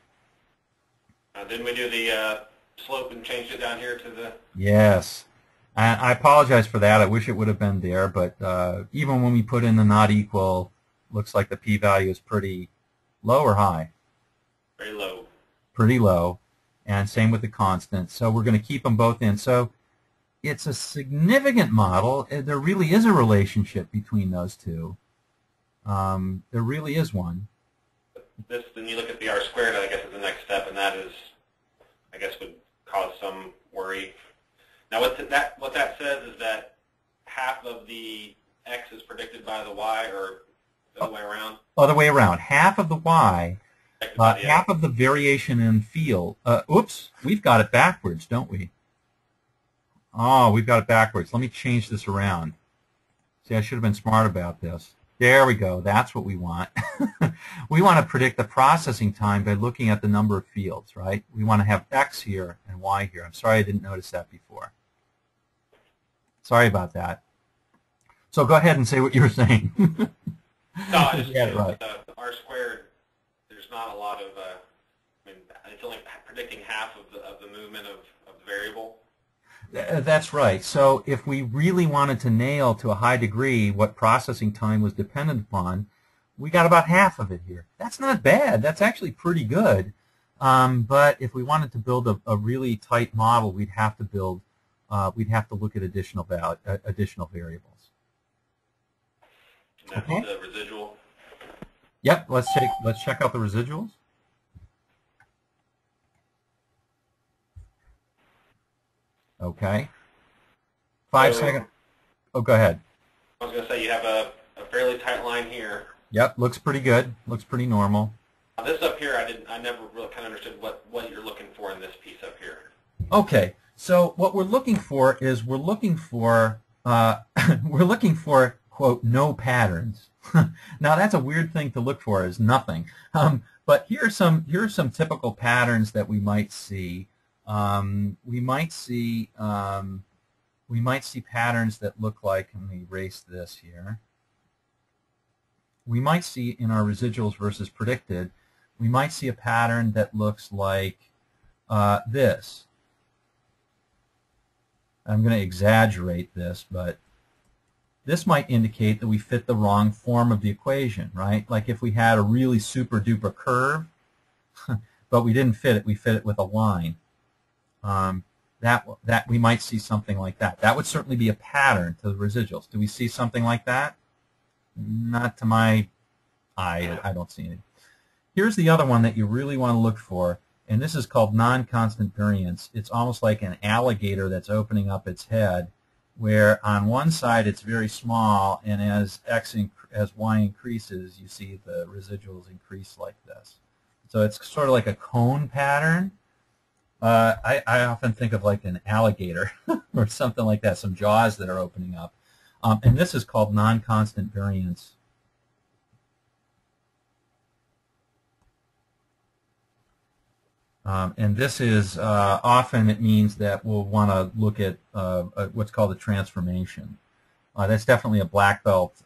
Didn't we do the slope and changed it down here to the? Yes. I apologize for that. I wish it would have been there, but even when we put in the not equal, looks like the p-value is pretty low or high? Very low. Pretty low, and same with the constant. So we're going to keep them both in. So it's a significant model. There really is a relationship between those two. There really is one. Then you look at the R squared, I guess, is the next step, and that is, I guess, would cause some worry. Now, what that says is that half of the X is predicted by the Y, or the other way around? Other way around. Half of the Y Half of the variation in field. Oops, we've got it backwards, don't we? Oh, we've got it backwards. Let me change this around. See, I should have been smart about this. There we go. That's what we want. We want to predict the processing time by looking at the number of fields, right? We want to have X here and Y here. I'm sorry I didn't notice that before. Sorry about that. So go ahead and say what you were saying. No, I just got it right. The R squared, there's not a lot of, I mean, it's only predicting half of the movement of the variable. That's right. So if we really wanted to nail to a high degree what processing time was dependent upon, we got about half of it here. That's not bad. That's actually pretty good. But if we wanted to build a really tight model, we'd have to build, we'd have to look at additional variables. And that's okay. The residual. Yep. Let's check out the residuals. Okay. 5 seconds. Oh, go ahead. I was going to say you have a fairly tight line here. Yep, looks pretty good. Looks pretty normal. This up here, I never really kind of understood what you're looking for in this piece up here. Okay, so what we're looking for is we're looking for quote no patterns. Now that's a weird thing to look for, is nothing. But here are some typical patterns that we might see. We might see patterns that look like, let me erase this here. We might see in our residuals versus predicted, we might see a pattern that looks like this. I'm going to exaggerate this, but this might indicate that we fit the wrong form of the equation, right? Like if we had a really super duper curve, but we didn't fit it, we fit it with a line. That we might see something like that. That would certainly be a pattern to the residuals. Do we see something like that? Not to my eye. I don't see any. Here's the other one that you really want to look for, and this is called non-constant variance. It's almost like an alligator that's opening up its head, where on one side it's very small, and as Y increases, you see the residuals increase like this. So it's sort of like a cone pattern. I often think of like an alligator or something like that, some jaws that are opening up. And this is called non-constant variance. And this is often it means that we'll want to look at what's called a transformation. That's definitely a black belt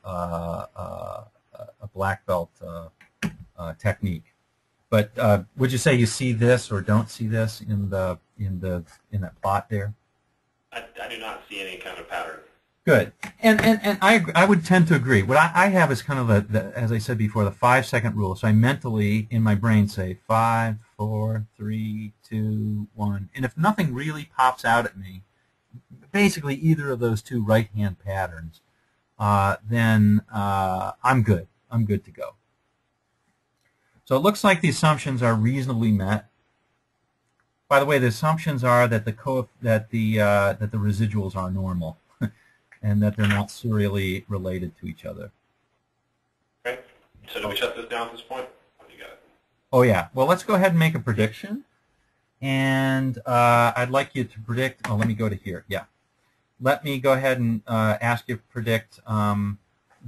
technique. But would you say you see this or don't see this in that plot there? I do not see any kind of pattern. Good, and I would tend to agree. What I have is kind of as I said before, the 5-second rule. So I mentally in my brain say 5, 4, 3, 2, 1, and if nothing really pops out at me, basically either of those two right-hand patterns, then I'm good. I'm good to go. So it looks like the assumptions are reasonably met. By the way, the assumptions are that the residuals are normal and that they're not serially related to each other. Okay. So do we shut this down at this point? You got it. Oh yeah. Well, let's go ahead and make a prediction. And I'd like you to predict. Oh, let me go to here. Yeah. Let me go ahead and ask you to predict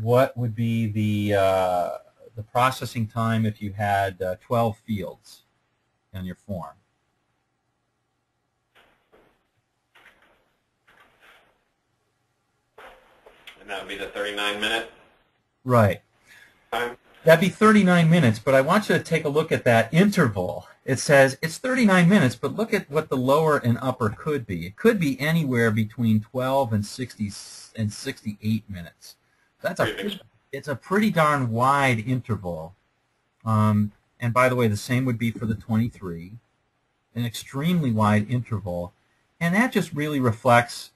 what would be the processing time if you had 12 fields in your form. And that would be the 39-minute Right. time? That'd be 39 minutes, but I want you to take a look at that interval. It says it's 39 minutes, but look at what the lower and upper could be. It could be anywhere between 12 and 60 and 68 minutes. That's it's a pretty darn wide interval. And by the way, the same would be for the 23, an extremely wide interval. And that just really reflects,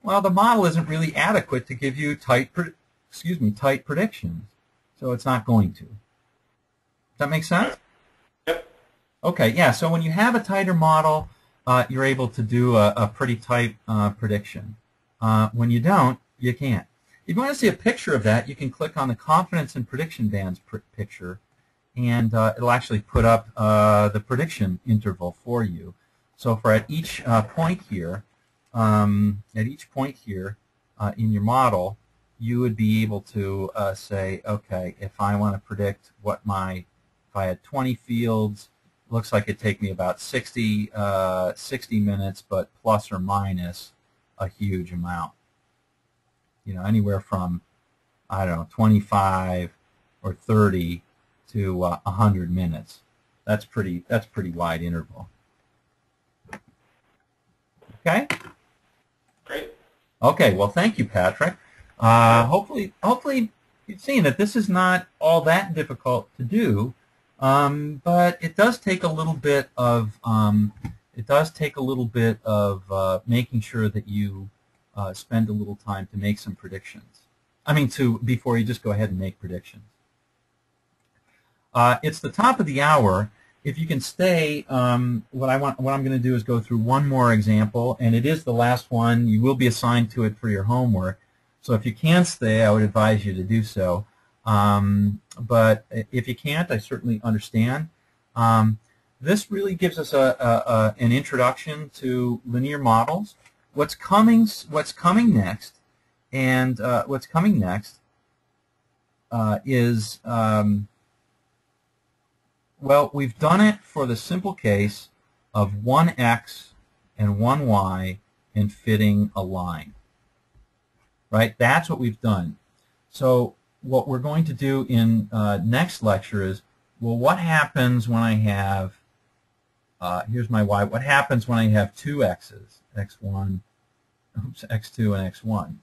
well, the model isn't really adequate to give you tight predictions. So it's not going to. Does that make sense? Yep. Okay, yeah, so when you have a tighter model, you're able to do a pretty tight prediction. When you don't, you can't. If you want to see a picture of that, you can click on the confidence and prediction bands picture, and it'll actually put up the prediction interval for you. So for at each point here, in your model, you would be able to say, okay, if I want to predict what if I had 20 fields, looks like it'd take me about 60 minutes, but plus or minus a huge amount. You know, anywhere from, I don't know, 25 or 30 to 100 minutes. That's pretty wide interval. Okay. Great. Okay. Well, thank you, Patrick. Hopefully you've seen that this is not all that difficult to do, but it does take a little bit of making sure that you spend a little time to make some predictions. I mean, before you just go ahead and make predictions. It's the top of the hour. If you can stay, what I'm going to do is go through one more example, and it is the last one. You will be assigned to it for your homework. So if you can stay, I would advise you to do so. But if you can't, I certainly understand. This really gives us an introduction to linear models. What's coming next, and what's coming next is well, we've done it for the simple case of one x and one y and fitting a line. Right? That's what we've done. So what we're going to do in next lecture is, well, what happens when I have, here's my y, what happens when I have two x's, x1, x2 and x1,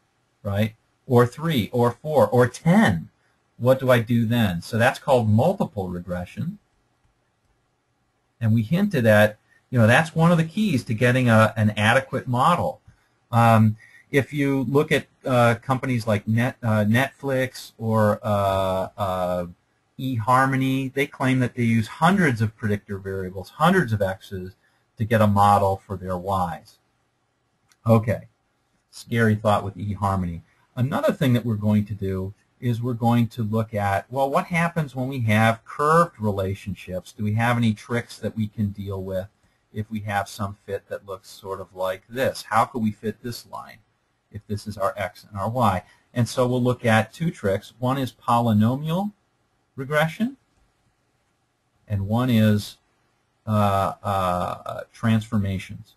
right? Or 3, or 4, or 10. What do I do then? So that's called multiple regression. And we hinted at, that's one of the keys to getting an adequate model. If you look at companies like Netflix or eHarmony, they claim that they use hundreds of predictor variables, hundreds of x's, to get a model for their y's. Okay, scary thought with eHarmony. Another thing that we're going to do is we're going to look at, well, what happens when we have curved relationships? Do we have any tricks that we can deal with if we have some fit that looks sort of like this? How could we fit this line if this is our x and our y? And so we'll look at two tricks. One is polynomial regression, and one is transformations.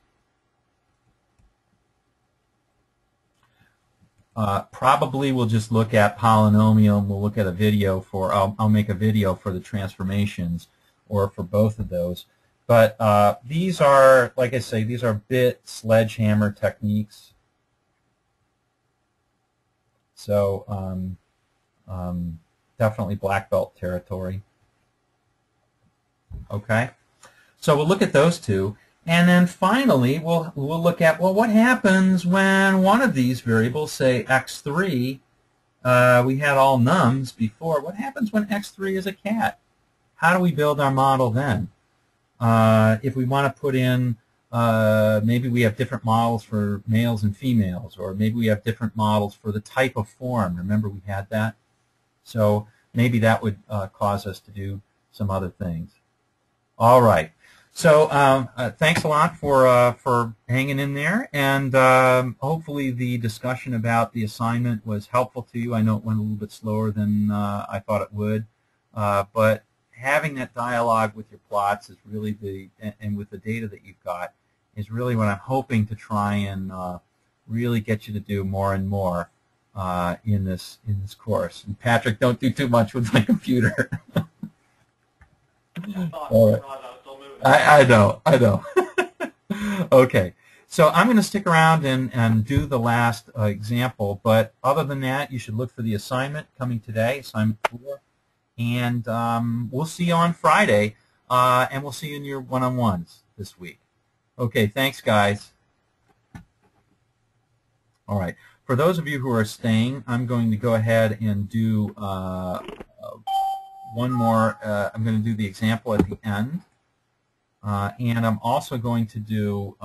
Probably we'll just look at polynomial, and we'll look at a video for, I'll make a video for the transformations or for both of those. But these are, like I say, these are bit sledgehammer techniques. So definitely black belt territory. Okay, so we'll look at those two. And then finally, we'll look at, well, what happens when one of these variables, say x3, we had all nums before. What happens when x3 is a cat? How do we build our model then? If we want to put in, maybe we have different models for males and females, or maybe we have different models for the type of form. Remember we had that? So maybe that would cause us to do some other things. All right. So thanks a lot for hanging in there, and hopefully the discussion about the assignment was helpful to you. I know it went a little bit slower than I thought it would, but having that dialogue with your plots is really and with the data that you've got, is really what I'm hoping to try and really get you to do more and more in this course. And Patrick, don't do too much with my computer. All right. I know. Okay, so I'm going to stick around and do the last example, but other than that, you should look for the assignment coming today, assignment 4, and we'll see you on Friday, and we'll see you in your one-on-ones this week. Okay, thanks, guys. All right, for those of you who are staying, I'm going to go ahead and do one more. I'm going to do the example at the end. And I'm also going to do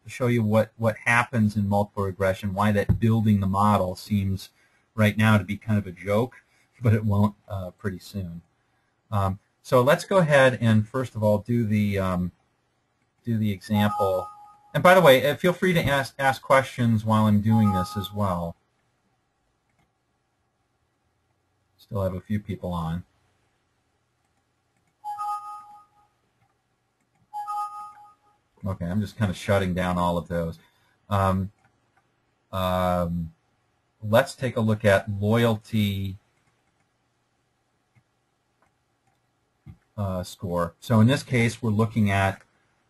show you what happens in multiple regression, why that building the model seems right now to be kind of a joke, but it won't pretty soon. So let's go ahead and first of all do the example. And by the way, feel free to ask questions while I'm doing this as well. Still have a few people on. Okay, I'm just kind of shutting down all of those. Let's take a look at loyalty score. So in this case, we're looking at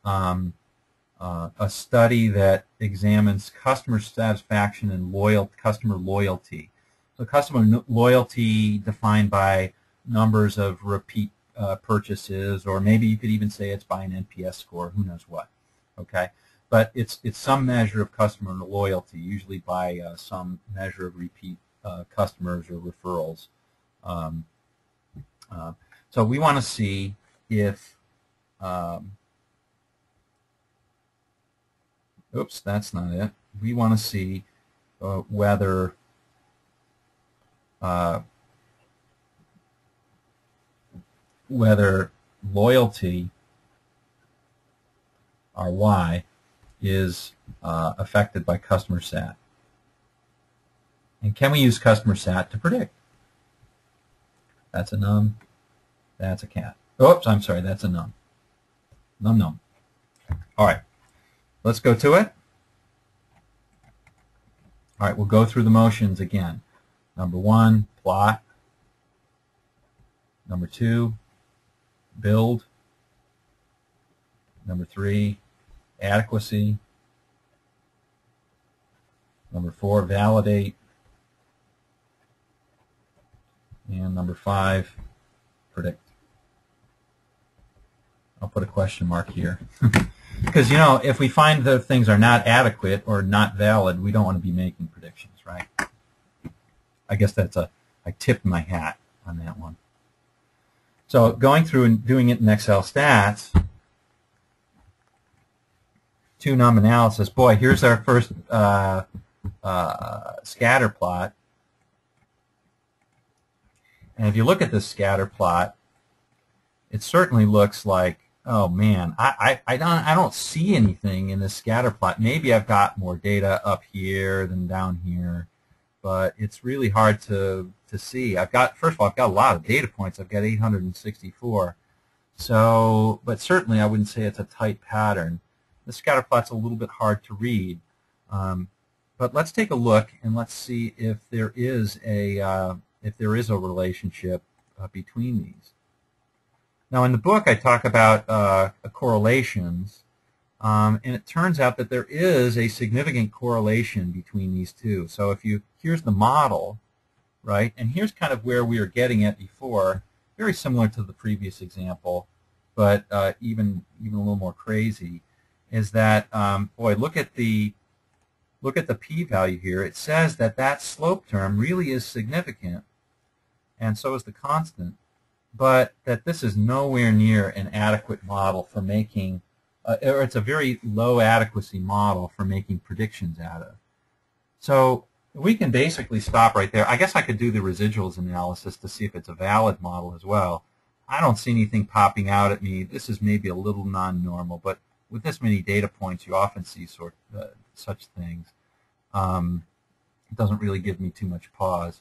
a study that examines customer satisfaction and customer loyalty. So customer loyalty defined by numbers of repeat purchases, or maybe you could even say it's by an NPS score, who knows what. Okay, but it's some measure of customer loyalty, usually by some measure of repeat customers or referrals. So we want to see if oops, that's not it. We want to see whether loyalty, or Y, is affected by customer sat. And can we use customer sat to predict? That's a num. That's a cat. Oops, I'm sorry, that's a num. Num num. All right, let's go to it. All right, we'll go through the motions again. Number 1, plot. Number 2, build. Number 3, adequacy. Number 4, validate. And number 5, predict. I'll put a question mark here. Because, you know, if we find that things are not adequate or not valid, we don't want to be making predictions, right? I guess I tipped my hat on that one. So going through and doing it in Excel stats, 2num analysis. Boy, here's our first scatter plot. And if you look at this scatter plot, it certainly looks like, oh man, I don't see anything in this scatter plot. Maybe I've got more data up here than down here, but it's really hard to see. First of all, I've got a lot of data points. I've got 864. So, but certainly I wouldn't say it's a tight pattern. The scatter plot's a little bit hard to read. But let's take a look and let's see if there is a relationship between these. Now, in the book, I talk about correlations, and it turns out that there is a significant correlation between these two. So here's the model, right, and here's kind of where we were getting at before, very similar to the previous example, but even a little more crazy, is that, boy, look at the p-value here. It says that slope term really is significant, and so is the constant, but that this is nowhere near an adequate model for making, or it's a very low adequacy model for making predictions out of. So we can basically stop right there. I guess I could do the residuals analysis to see if it's a valid model as well. I don't see anything popping out at me. This is maybe a little non-normal, but with this many data points, you often see such things. It doesn't really give me too much pause.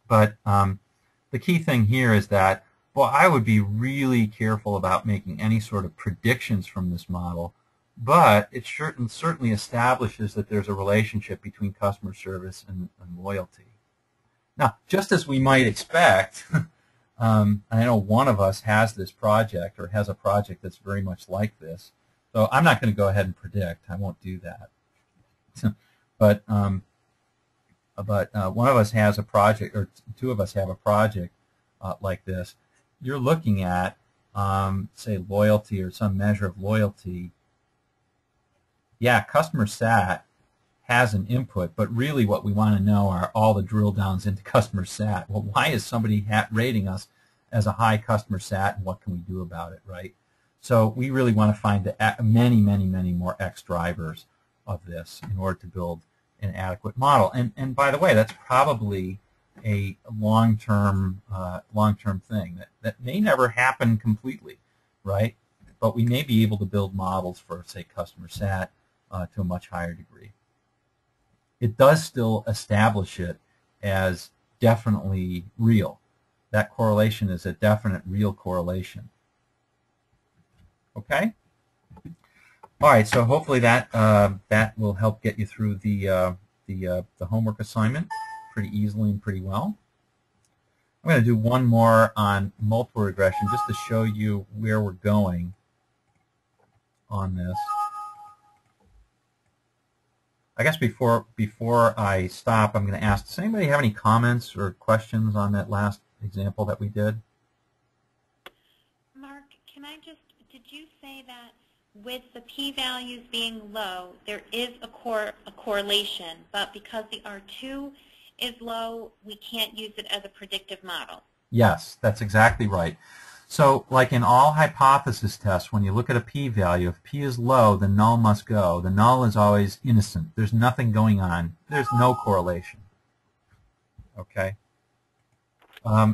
But the key thing here is that, well, I would be really careful about making any sort of predictions from this model, but it certainly establishes that there's a relationship between customer service and loyalty. Now, just as we might expect, I know one of us has this project or has a project that's very much like this, so I'm not going to go ahead and predict. I won't do that. But one of us has a project, or two of us have a project like this. You're looking at, say, loyalty or some measure of loyalty. Yeah, customer sat has an input, but really what we want to know are all the drill downs into customer sat. Well, why is somebody rating us as a high customer sat, and what can we do about it, right? So we really want to find many, many, many more X drivers of this in order to build an adequate model. And by the way, that's probably a long-term thing that may never happen completely, right? But we may be able to build models for, say, customer sat to a much higher degree. It does still establish it as definitely real. That correlation is a definite real correlation. Okay? All right, so hopefully that that will help get you through the homework assignment pretty easily and pretty well. I'm going to do one more on multiple regression just to show you where we're going on this. I guess before I stop, I'm going to ask, does anybody have any comments or questions on that last example that we did? Mark, can I just, did you say that with the p-values being low, there is a correlation, but because the R2 is low, we can't use it as a predictive model? Yes, that's exactly right. So like in all hypothesis tests, when you look at a p-value, if p is low, the null must go. The null is always innocent. There's nothing going on. There's no correlation. Okay?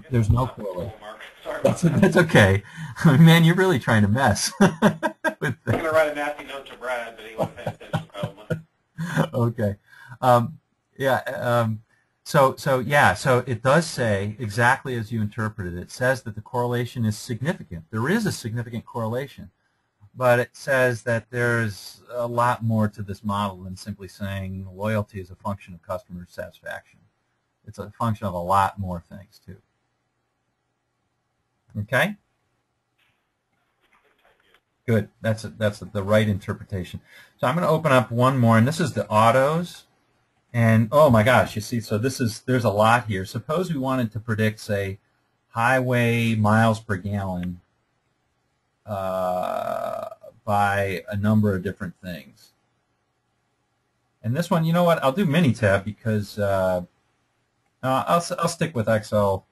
There's no correlation. That's okay. Man, you're really trying to mess. I'm going to write a nasty note to Brad, but he won't pay attention probably. Okay. Yeah. So it does say exactly as you interpreted it. It says that the correlation is significant. There is a significant correlation, but it says that there's a lot more to this model than simply saying loyalty is a function of customer satisfaction. It's a function of a lot more things too. Okay? Good. That's the right interpretation. So I'm going to open up one more, and this is the autos. And oh my gosh, you see, so there's a lot here. Suppose we wanted to predict, say, highway miles per gallon by a number of different things. And this one, you know what? I'll do Minitab because I'll stick with Excel.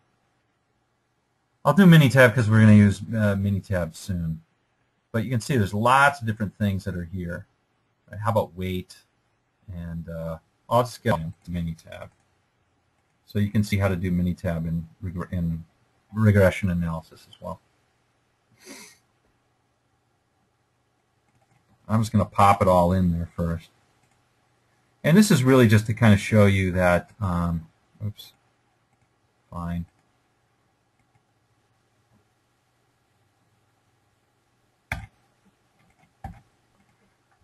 I'll do Minitab because we're going to use Minitab soon. But you can see there's lots of different things that are here. Right? How about weight? And I'll just get Minitab. So you can see how to do Minitab in regression analysis as well. I'm just going to pop it all in there first. And this is really just to kind of show you that, oops, fine.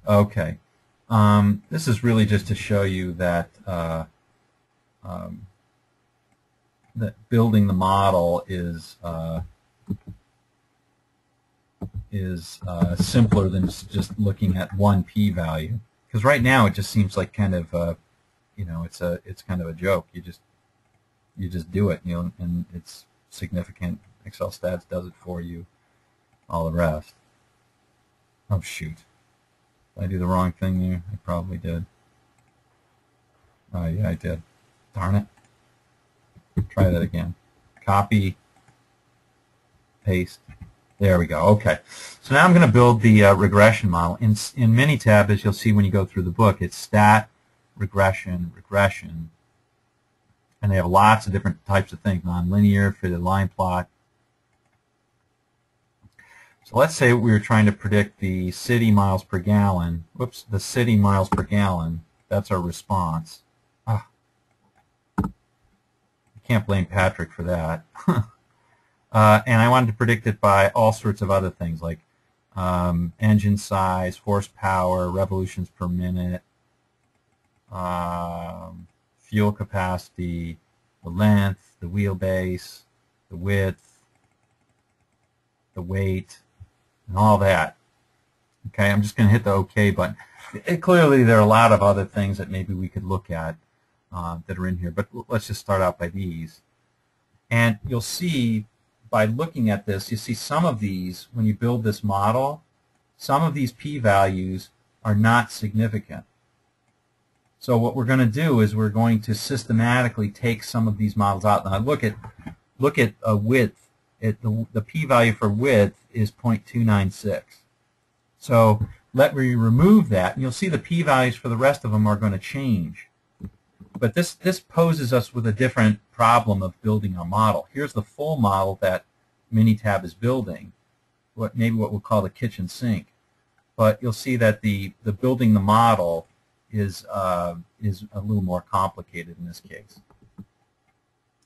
Okay. This is really just to show you that that building the model is simpler than just looking at one p-value. Because right now it just seems like kind of you know, it's kind of a joke. You just do it, you know, and it's significant. Excel Stats does it for you. All the rest. Oh shoot. Did I do the wrong thing there? I probably did. Oh, yeah, I did. Darn it. Try that again. Copy, paste. There we go. Okay. So now I'm going to build the regression model. In Minitab, as you'll see when you go through the book, it's stat, regression, regression. And they have lots of different types of things. Nonlinear, fitted line plot. So let's say we were trying to predict the city miles per gallon. Whoops, the city miles per gallon. That's our response. Ah. You can't blame Patrick for that. And I wanted to predict it by all sorts of other things like engine size, horsepower, revolutions per minute, fuel capacity, the length, the wheelbase, the width, the weight, and all that. Okay, I'm just going to hit the OK button. Clearly, there are a lot of other things that maybe we could look at that are in here, but let's just start out by these. And you'll see by looking at this, you see some of these, when you build this model, some of these p-values are not significant. So what we're going to do is we're going to systematically take some of these models out. Now look at width. The p-value for width is 0.296. So let me remove that, and you'll see the p-values for the rest of them are going to change. But this poses us with a different problem of building our model. Here's the full model that Minitab is building, maybe what we'll call the kitchen sink. But you'll see that the building the model is a little more complicated in this case.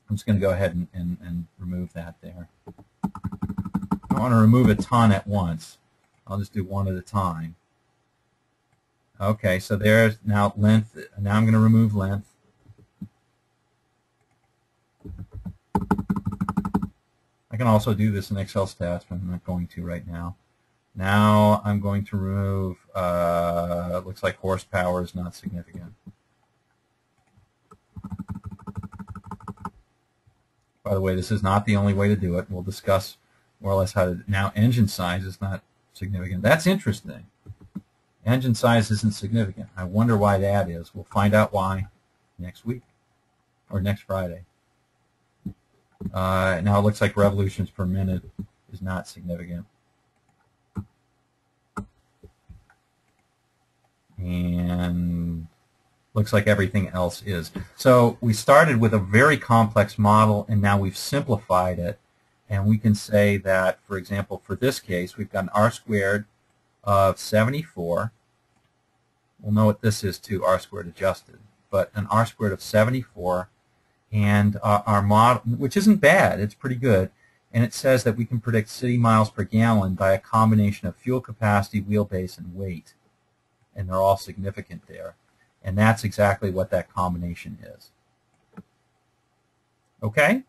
I'm just going to go ahead and remove that there. I don't want to remove a ton at once. I'll just do one at a time. Okay, so there's now length. Now I'm going to remove length. I can also do this in Excel stats, but I'm not going to right now. Now I'm going to remove, looks like horsepower is not significant. By the way, this is not the only way to do it. We'll discuss more or less how to, now engine size is not significant. That's interesting. Engine size isn't significant. I wonder why that is. We'll find out why next week or next Friday. Now it looks like revolutions per minute is not significant. And looks like everything else is. So we started with a very complex model, and now we've simplified it. And we can say that, for example, for this case, we've got an r squared of 74. We'll know what this is too, r squared adjusted. But an r squared of 74, and our model, which isn't bad, it's pretty good. And it says that we can predict city miles per gallon by a combination of fuel capacity, wheelbase, and weight. And they're all significant there. And that's exactly what that combination is. Okay?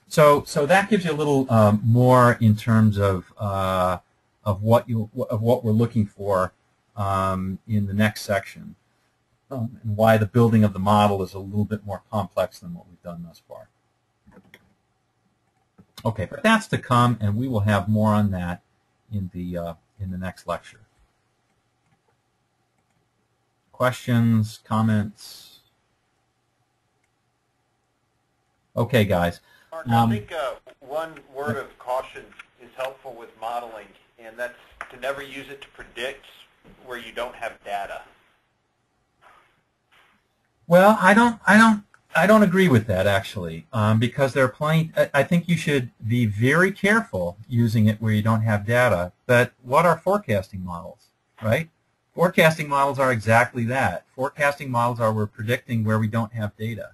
So that gives you a little more in terms of what we're looking for in the next section, and why the building of the model is a little bit more complex than what we've done thus far. Okay, but that's to come, and we will have more on that in the next lecture. Questions, comments? Okay, guys. Mark, I think one word of caution is helpful with modeling, and that's to never use it to predict where you don't have data. Well, I don't agree with that actually, because there are plenty. I think you should be very careful using it where you don't have data. But what are forecasting models, right? Forecasting models are exactly that. Forecasting models are we're predicting where we don't have data.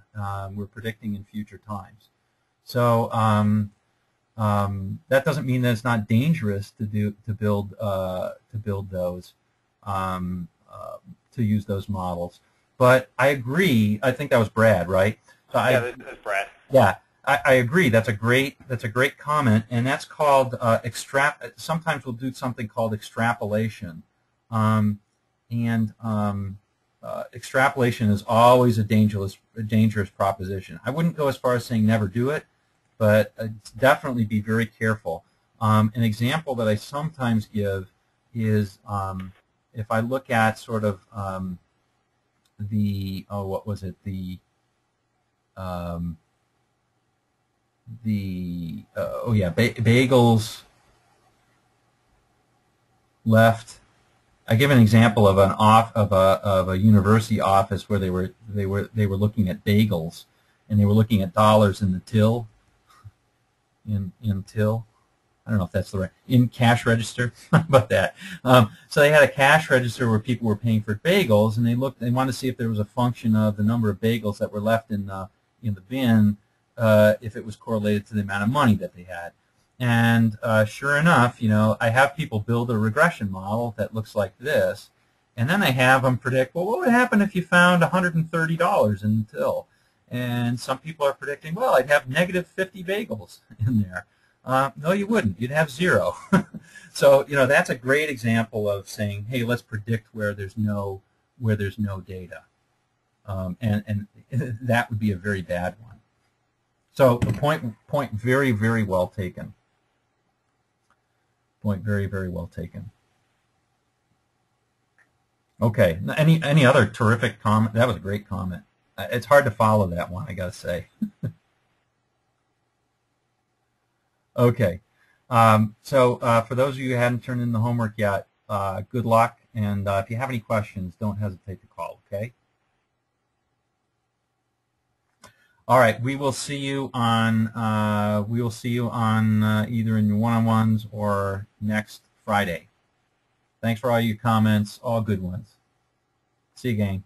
We're predicting in future times. So that doesn't mean that it's not dangerous to build those to use those models. But I agree. I think that was Brad, right? So yeah, that's Brad. Yeah, I agree. That's a great comment, and that's called sometimes we'll do something called extrapolation. Extrapolation is always a dangerous proposition. I wouldn't go as far as saying never do it, but definitely be very careful. An example that I sometimes give is if I look at sort of bagels left. I give an example of a university office where they were looking at bagels, and they were looking at dollars in the till, in till. I don't know if that's the right, in cash register. How about that? So they had a cash register where people were paying for bagels, and they wanted to see if there was a function of the number of bagels that were left in the bin, if it was correlated to the amount of money that they had. And sure enough, I have people build a regression model that looks like this, and then I have them predict, well, what would happen if you found $130 in the till? And some people are predicting, well, I'd have negative 50 bagels in there. No, you wouldn't. You'd have 0. So, that's a great example of saying, hey, let's predict where there's no data, and that would be a very bad one. So, the point very, very well taken. Point very, very well taken. Okay. Any other terrific comment? That was a great comment. It's hard to follow that one, I got to say. Okay. So for those of you who hadn't turned in the homework yet, good luck. And if you have any questions, don't hesitate to call, okay? All right, we will see you on either in your one-on-ones or next Friday. Thanks for all your comments, all good ones. See you, gang.